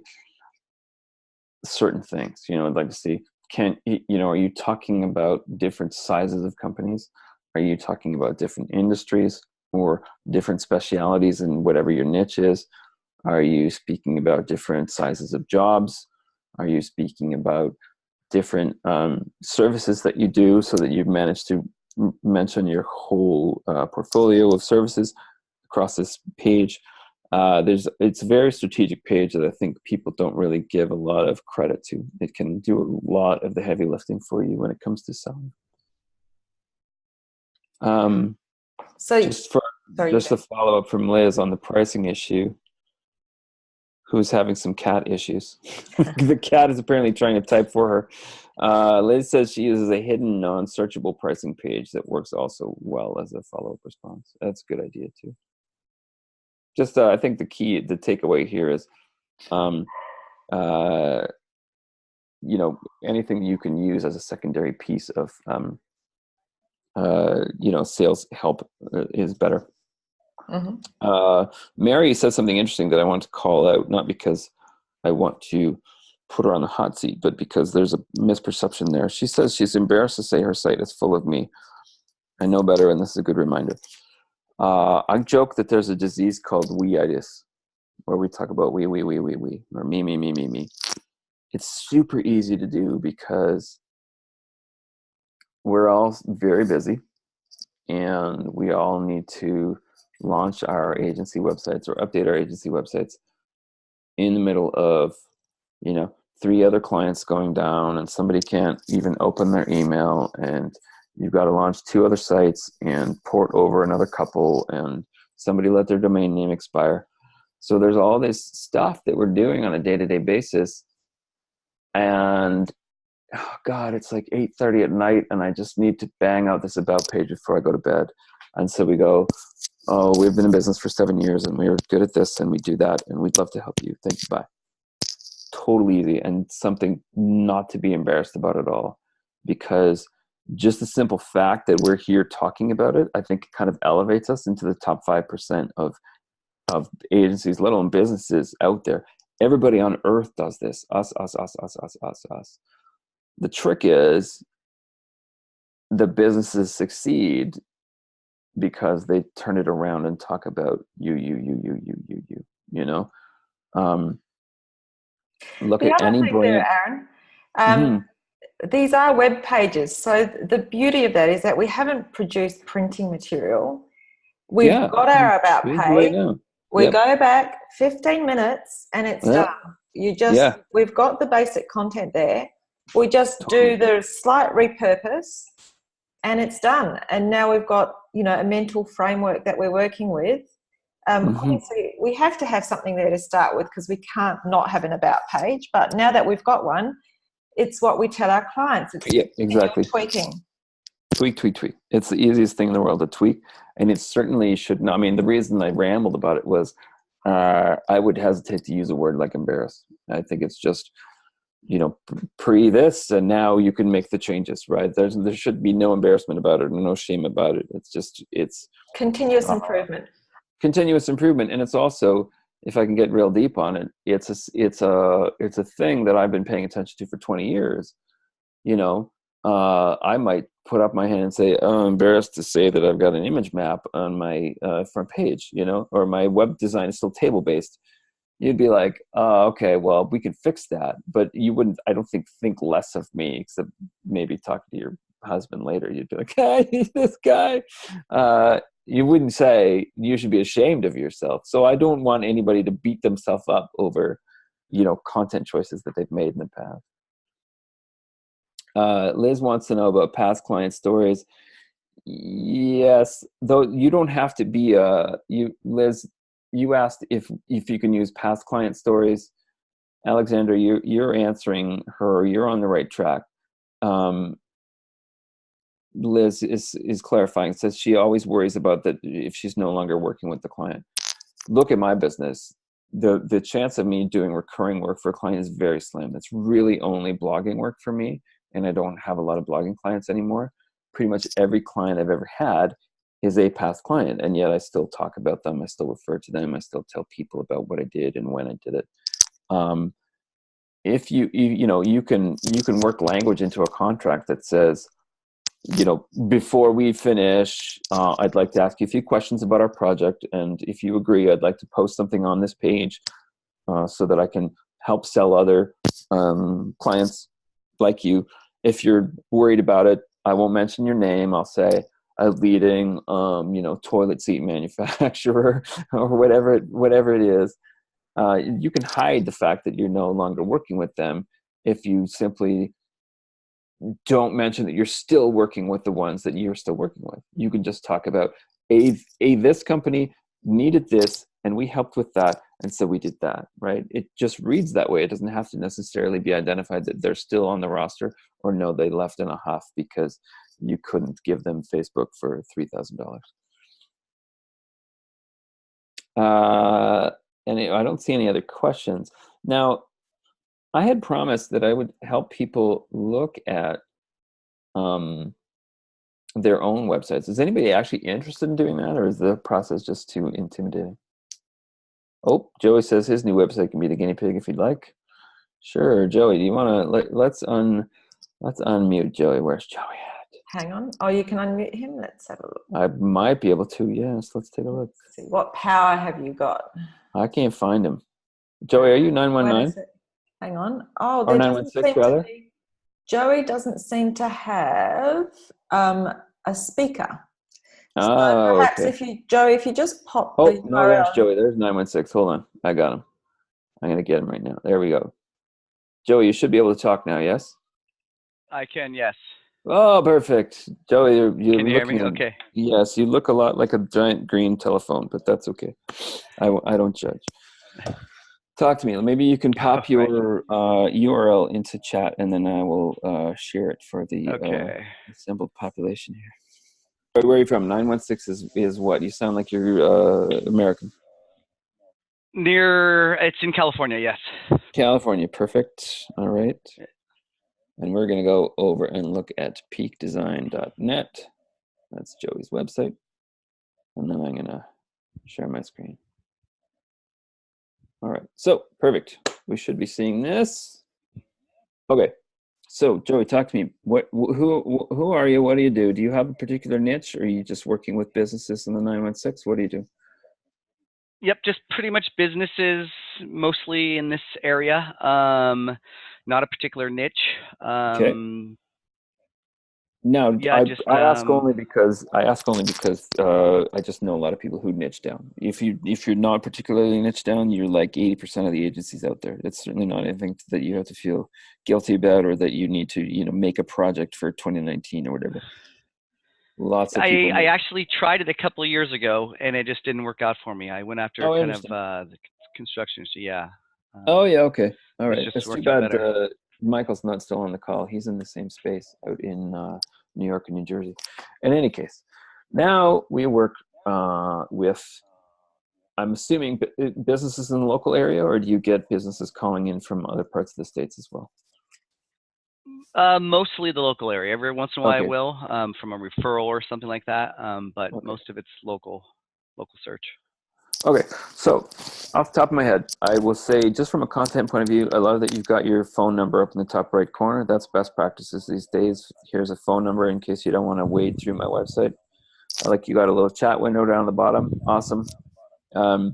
[SPEAKER 1] certain things. I'd like to see, are you talking about different sizes of companies? Are you talking about different industries or different specialities in whatever your niche is? Are you speaking about different sizes of jobs? Are you speaking about different services that you do, so that you've managed to mention your whole portfolio of services across this page? It's a very strategic page that I think people don't really give a lot of credit to. It can do a lot of the heavy lifting for you when it comes to selling. Just a follow up from Liz on the pricing issue, who's having some cat issues. The cat is apparently trying to type for her. Liz says she uses a hidden non-searchable pricing page that works also well as a follow-up response. That's a good idea too. Just I think the takeaway here is, anything you can use as a secondary piece of, sales help is better. Mm-hmm. Mary says something interesting that I want to call out, not because I want to put her on the hot seat, but because there's a misperception there. She says she's embarrassed to say her site is full of me. I know better, and this is a good reminder. I joke that there's a disease called we-itis, where we talk about we, or me. It's super easy to do because we're all very busy, and we all need to launch our agency websites or update our agency websites in the middle of 3 other clients going down, and somebody can't even open their email, and you've got to launch 2 other sites and port over another couple, and somebody let their domain name expire. So there's all this stuff that we're doing on a day-to-day basis, and oh God, it's like 8:30 at night, and I just need to bang out this about page before I go to bed. And so we go, oh, we've been in business for 7 years, and we're good at this, and we do that, and we'd love to help you. Thank you, bye. Totally easy, and something not to be embarrassed about at all, because just the simple fact that we're here talking about it, I think kind of elevates us into the top 5% of agencies, let alone businesses out there. Everybody on earth does this. Us. The trick is the businesses succeed because they turn it around and talk about you. Look at any brand.
[SPEAKER 2] There, Aaron, these are web pages. So the beauty of that is that we haven't produced printing material. We've got our about page. We go back 15 minutes and it's done. We've got the basic content there. We just do the slight repurpose and it's done. And now we've got, a mental framework that we're working with. Obviously, we have to have something there to start with because we can't not have an about page. But now that we've got one, it's what we tell our clients. It's
[SPEAKER 1] exactly.
[SPEAKER 2] tweaking.
[SPEAKER 1] tweak. It's the easiest thing in the world to tweak, and it certainly should not. I mean, the reason I rambled about it was I would hesitate to use a word like embarrass. I think it's just, pre this, and now you can make the changes, right? There should be no embarrassment about it, no shame about it. It's
[SPEAKER 2] continuous improvement.
[SPEAKER 1] Continuous improvement, and it's also, if I can get real deep on it, it's a thing that I've been paying attention to for 20 years. I might put up my hand and say, "Oh, I'm embarrassed to say that I've got an image map on my front page," or my web design is still table based. You'd be like, "Oh, okay, well, we can fix that," but you wouldn't, I don't think less of me, except maybe talking to your husband later. You'd be like, "Hey, this guy." You wouldn't say you should be ashamed of yourself. So I don't want anybody to beat themselves up over, content choices that they've made in the past. Liz wants to know about past client stories. Yes, though you don't have to be Liz, you asked if you can use past client stories. Alexandra, you're answering her. You're on the right track. Liz is clarifying. Says she always worries about that if she's no longer working with the client. Look at my business. The chance of me doing recurring work for a client is very slim. It's really only blogging work for me, and I don't have a lot of blogging clients anymore. Pretty much every client I've ever had is a past client, and yet I still talk about them. I still refer to them. I still tell people about what I did and when I did it. If you can work language into a contract that says, before we finish, I'd like to ask you a few questions about our project, and if you agree, I'd like to post something on this page so that I can help sell other clients like you. If you're worried about it, I won't mention your name. I'll say a leading, toilet seat manufacturer or whatever it is. You can hide the fact that you're no longer working with them if you simply don't mention that you're still working with the ones that you're still working with. You can just talk about this company needed this, and we helped with that, and so we did that, right? It just reads that way. It doesn't have to necessarily be identified that they're still on the roster, or no, they left in a huff because you couldn't give them Facebook for $3,000. And I don't see any other questions. Now, I had promised that I would help people look at their own websites. Is anybody actually interested in doing that, or is the process just too intimidating? Oh, Joey says his new website can be the guinea pig if you'd like. Sure, Joey. Do you want to let's unmute Joey? Where's Joey at?
[SPEAKER 2] Hang on. Oh, you can unmute him. Let's have a look.
[SPEAKER 1] I might be able to. Yes, let's take a look.
[SPEAKER 2] Let's see. What power have you got?
[SPEAKER 1] I can't find him. Joey, are you 919?
[SPEAKER 2] Hang on. Oh,
[SPEAKER 1] or 916 rather.
[SPEAKER 2] Joey doesn't seem to have a speaker. So perhaps
[SPEAKER 1] okay.
[SPEAKER 2] if you just pop
[SPEAKER 1] the
[SPEAKER 2] URL.
[SPEAKER 1] No, there's Joey. There's 916. Hold on. I got him. I'm going to get him right now. There we go. Joey, you should be able to talk now, yes?
[SPEAKER 3] I can, yes.
[SPEAKER 1] Oh, perfect. Joey, you're
[SPEAKER 3] can you hear me? Okay.
[SPEAKER 1] Yes, you look a lot like a giant green telephone, but that's okay. I don't judge. Talk to me. Maybe you can pop your URL into chat, and then I will share it for the assembled population here. But where are you from? 916 is what? You sound like you're American.
[SPEAKER 3] It's in California, yes.
[SPEAKER 1] California, perfect. All right. And we're going to go over and look at peakdesign.net. That's Joey's website. And then I'm going to share my screen. All right, so perfect. We should be seeing this. Okay, so Joey, talk to me. Who are you? What do you do? Do you have a particular niche, or are you just working with businesses in the 916? What do you do?
[SPEAKER 3] Yep, just pretty much businesses, mostly in this area. Not a particular niche.
[SPEAKER 1] Okay. Now, I ask only because I just know a lot of people who niche down. If you're not particularly niche down, you're like 80% of the agencies out there. It's certainly not anything that you have to feel guilty about, or that you need to make a project for 2019 or whatever. Lots of people.
[SPEAKER 3] I actually tried it a couple of years ago, and it just didn't work out for me. I went after the construction. So yeah.
[SPEAKER 1] Oh yeah. Okay. All right.
[SPEAKER 3] Just
[SPEAKER 1] That's too bad. Michael's not still on the call. He's in the same space out in New York and New Jersey. In any case, now we work with, I'm assuming, businesses in the local area, or do you get businesses calling in from other parts of the States as well?
[SPEAKER 3] Mostly the local area. Every once in a while I
[SPEAKER 1] Okay.
[SPEAKER 3] will, from a referral or something like that. But
[SPEAKER 1] Okay.
[SPEAKER 3] most of it's local search.
[SPEAKER 1] Okay, so off the top of my head, I will say, just from a content point of view, I love that you've got your phone number up in the top right corner. That's best practices these days. Here's a phone number in case you don't want to wade through my website. I like you got a little chat window down the bottom. Awesome. I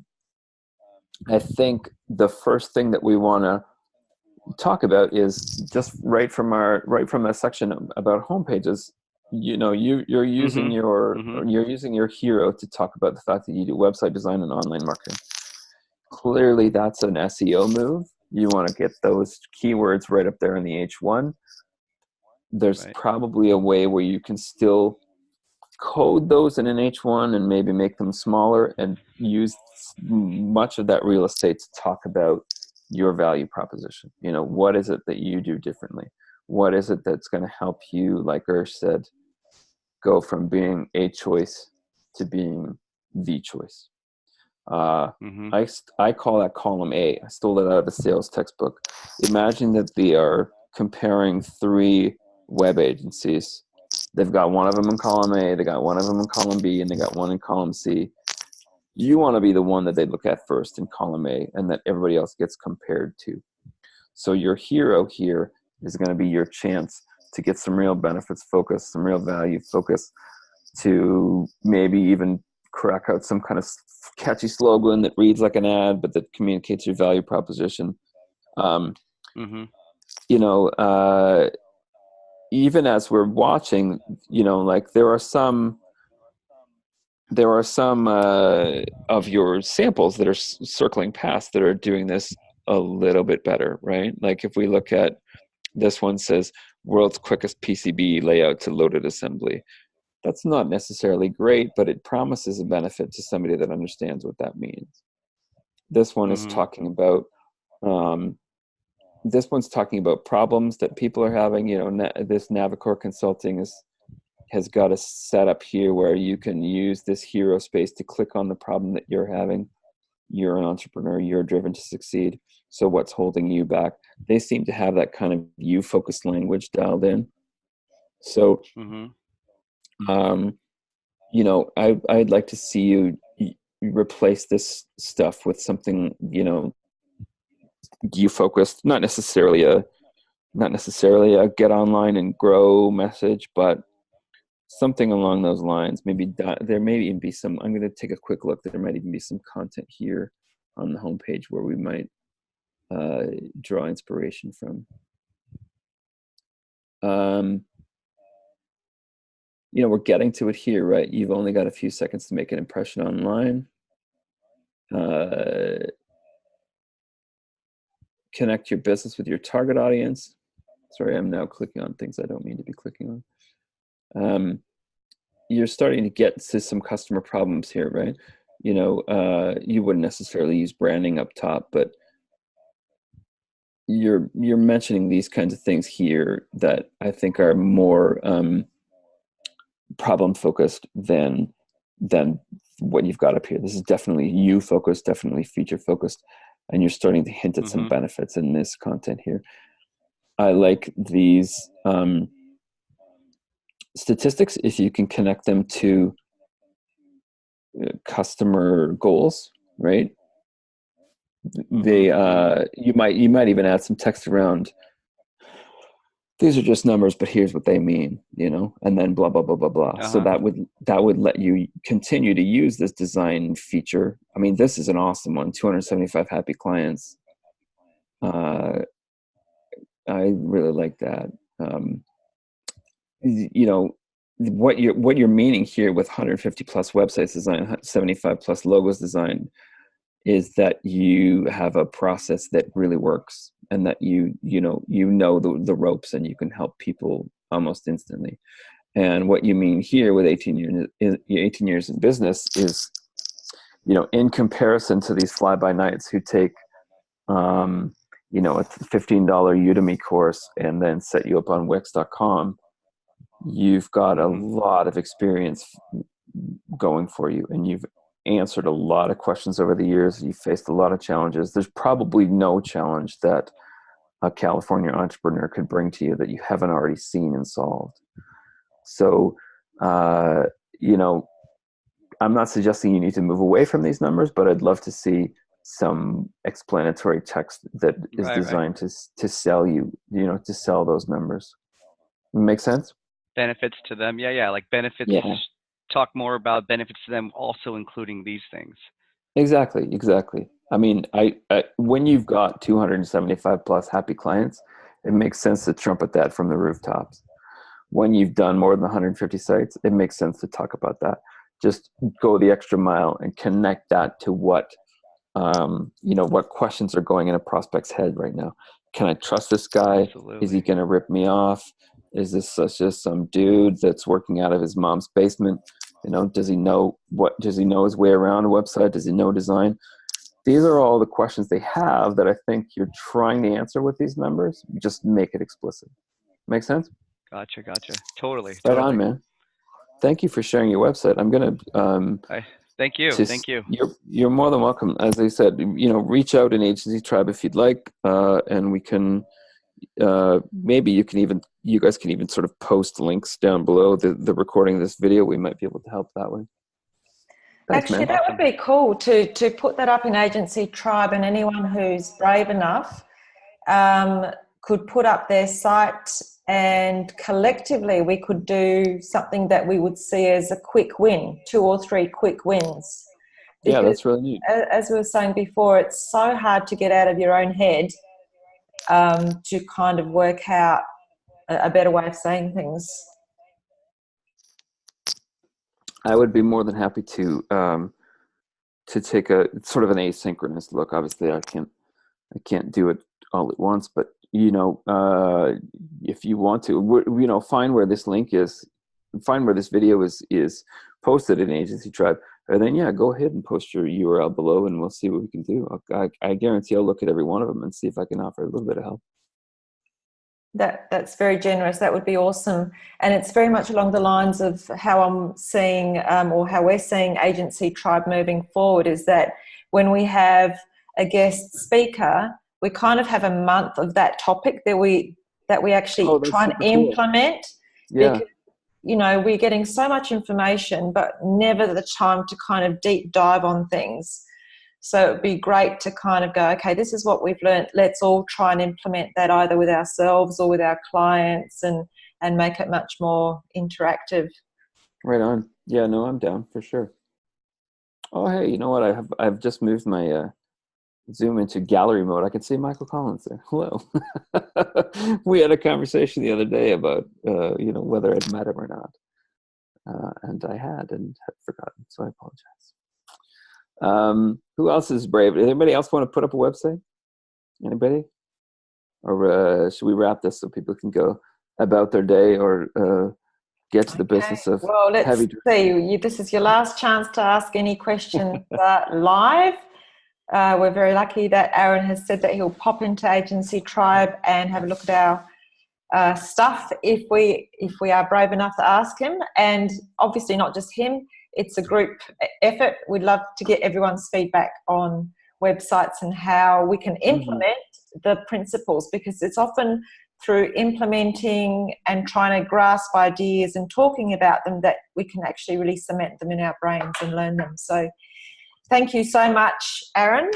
[SPEAKER 1] think the first thing that we want to talk about is just right from the section about homepages. You know, you're using you're using your hero to talk about the fact that you do website design and online marketing. Clearly, that's an SEO move. You want to get those keywords right up there in the H1. There's probably a way where you can still code those in an H1 and maybe make them smaller and use much of that real estate to talk about your value proposition. You know, what is it that you do differently? What is it that's going to help you, like Ursh said, go from being a choice to being the choice? I call that column A. I stole it out of a sales textbook. Imagine that they are comparing 3 web agencies. They've got one of them in column A, they got one of them in column B, and they got one in column C. You want to be the one that they look at first in column A and that everybody else gets compared to. So your hero here is going to be your chance to get some real benefits focus, some real value focus, to maybe even crack out some kind of catchy slogan that reads like an ad, but that communicates your value proposition. You know, even as we're watching, you know, like there are some of your samples that are circling past that are doing this a little bit better, right? Like if we look at this one, says world's quickest PCB layout to loaded assembly. That's not necessarily great, but it promises a benefit to somebody that understands what that means. This one is talking about problems that people are having. You know, this Navicore Consulting has got a setup here where you can use this hero space to click on the problem that you're having. You're an entrepreneur, you're driven to succeed. So what's holding you back? They seem to have that kind of you-focused language dialed in. So, you know, I'd like to see you replace this stuff with something, you know, you-focused, not necessarily a get online and grow message, but something along those lines. Maybe there may even be some, I'm going to take a quick look, there might even be some content here on the homepage where we might draw inspiration from. You know, we're getting to it here, right? You've only got a few seconds to make an impression online. Connect your business with your target audience. Sorry, I'm now clicking on things I don't mean to be clicking on. You're starting to get to some customer problems here, right? You know, you wouldn't necessarily use branding up top, but you're mentioning these kinds of things here that I think are more problem focused than what you've got up here. This is definitely you focused, definitely feature focused, and you're starting to hint at some benefits in this content here. I like these statistics if you can connect them to customer goals, right? They you might even add some text around, these are just numbers, but here's what they mean, you know, and then blah blah blah blah blah. So that would let you continue to use this design feature. I mean, this is an awesome one. 275 happy clients. I really like that. You know, what you're meaning here with 150 plus websites designed, 75 plus logos designed, is that you have a process that really works, and that you know the ropes, and you can help people almost instantly. And what you mean here with 18 years in business is, you know, in comparison to these fly-by-nights who take you know, a $15 Udemy course and then set you up on Wix.com, you've got a lot of experience going for you, and you've answered a lot of questions over the years. You've faced a lot of challenges. There's probably no challenge that a California entrepreneur could bring to you that you haven't already seen and solved. So, you know, I'm not suggesting you need to move away from these numbers, but I'd love to see some explanatory text that is designed to sell you, you know, to sell those numbers. Make sense?
[SPEAKER 3] Benefits to them. Yeah. Like benefits.
[SPEAKER 1] Yeah.
[SPEAKER 3] Talk more about benefits to them, also including these things.
[SPEAKER 1] Exactly. I mean, I when you've got 275 plus happy clients, it makes sense to trumpet that from the rooftops. When you've done more than 150 sites, it makes sense to talk about that. Just go the extra mile and connect that to what, you know, what questions are going in a prospect's head right now. Can I trust this guy?
[SPEAKER 3] Absolutely.
[SPEAKER 1] Is he going to rip me off? Is this just some dude that's working out of his mom's basement? You know, does he know his way around a website? Does he know design? These are all the questions they have that I think you're trying to answer with these numbers. Just make it explicit. Make sense?
[SPEAKER 3] Gotcha. Totally.
[SPEAKER 1] Right on, man. Thank you for sharing your website. I'm going to...
[SPEAKER 3] Thank you. Thank you.
[SPEAKER 1] You're more than welcome. As I said, you know, reach out in AgencyTribe if you'd like, and we can... maybe you guys can even sort of post links down below the recording of this video. We might be able to help that way. Thanks,
[SPEAKER 2] Actually,
[SPEAKER 1] man.
[SPEAKER 2] that would be cool to put that up in AgencyTribe, and anyone who's brave enough could put up their site, and collectively we could do something that we would see as a quick win, 2 or 3 quick wins.
[SPEAKER 1] Yeah, that's really neat.
[SPEAKER 2] As we were saying before, it's so hard to get out of your own head to kind of work out a better way of saying things.
[SPEAKER 1] I would be more than happy to take a sort of an asynchronous look. Obviously, I can't do it all at once, but you know, if you want to, you know, find where this link is, find where this video is posted in AgencyTribe, and then yeah, go ahead and post your URL below, and we'll see what we can do. I guarantee I'll look at every one of them and see if I can offer a little bit of help.
[SPEAKER 2] That's very generous. That would be awesome. And it's very much along the lines of how I'm seeing, or how we're seeing AgencyTribe moving forward, is that when we have a guest speaker, we kind of have a month of that topic that we actually try and implement.
[SPEAKER 1] Yeah.
[SPEAKER 2] Because, you know, we're getting so much information, but never the time to kind of deep dive on things. So it'd be great to kind of go, okay, this is what we've learned. Let's all try and implement that either with ourselves or with our clients, and make it much more interactive.
[SPEAKER 1] Right on. Yeah, no, I'm down for sure. Oh, hey, you know what? I've just moved my Zoom into gallery mode. I can see Michael Collins there. Hello. We had a conversation the other day about you know, whether I'd met him or not, and I had forgotten, so I apologize. Who else is brave? Anybody else want to put up a website? Anybody? Or should we wrap this so people can go about their day, or get to the business of
[SPEAKER 2] let's see. This is your last chance to ask any questions live. We're very lucky that Aaron has said that he'll pop into AgencyTribe and have a look at our stuff if we are brave enough to ask him. And obviously not just him. It's a group effort. We'd love to get everyone's feedback on websites and how we can implement the principles, because it's often through implementing and trying to grasp ideas and talking about them that we can actually really cement them in our brains and learn them. So thank you so much, Aaron.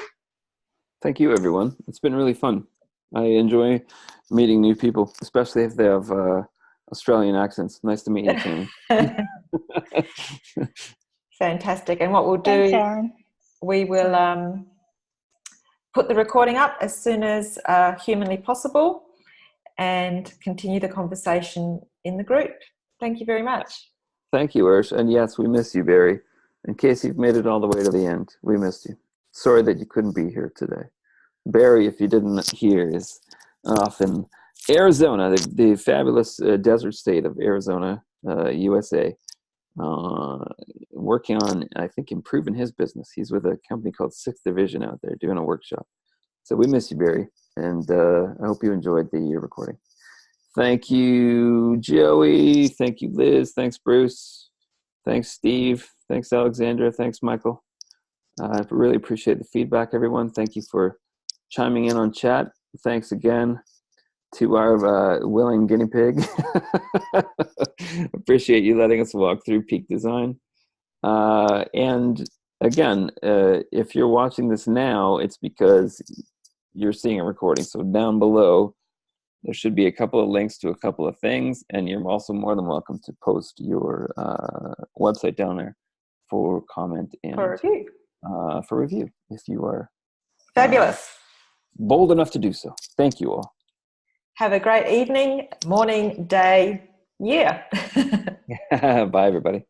[SPEAKER 1] Thank you, everyone. It's been really fun. I enjoy meeting new people, especially if they have Australian accents. Nice to meet you, Tammy.
[SPEAKER 2] Fantastic. And what we'll do, we will put the recording up as soon as humanly possible and continue the conversation in the group. Thank you very much.
[SPEAKER 1] Thank you, Ursh. And yes, we miss you, Barry. In case you've made it all the way to the end, we missed you. Sorry that you couldn't be here today. Barry, if you didn't hear, is off in Arizona, the fabulous desert state of Arizona, USA, working on, I think, improving his business. He's with a company called 6th Division out there doing a workshop. So we miss you, Barry, and I hope you enjoyed the recording. Thank you, Joey. Thank you, Liz. Thanks, Bruce. Thanks, Steve. Thanks, Alexandra. Thanks, Michael. I really appreciate the feedback, everyone. Thank you for chiming in on chat. Thanks again to our willing guinea pig. Appreciate you letting us walk through Peak Design. And again, if you're watching this now, it's because you're seeing a recording. So down below, there should be a couple of links to a couple of things, and you're also more than welcome to post your website down there for comment and for review if you are
[SPEAKER 2] fabulous,
[SPEAKER 1] bold enough to do so. Thank you all.
[SPEAKER 2] Have a great evening, morning, day, year.
[SPEAKER 1] Bye, everybody.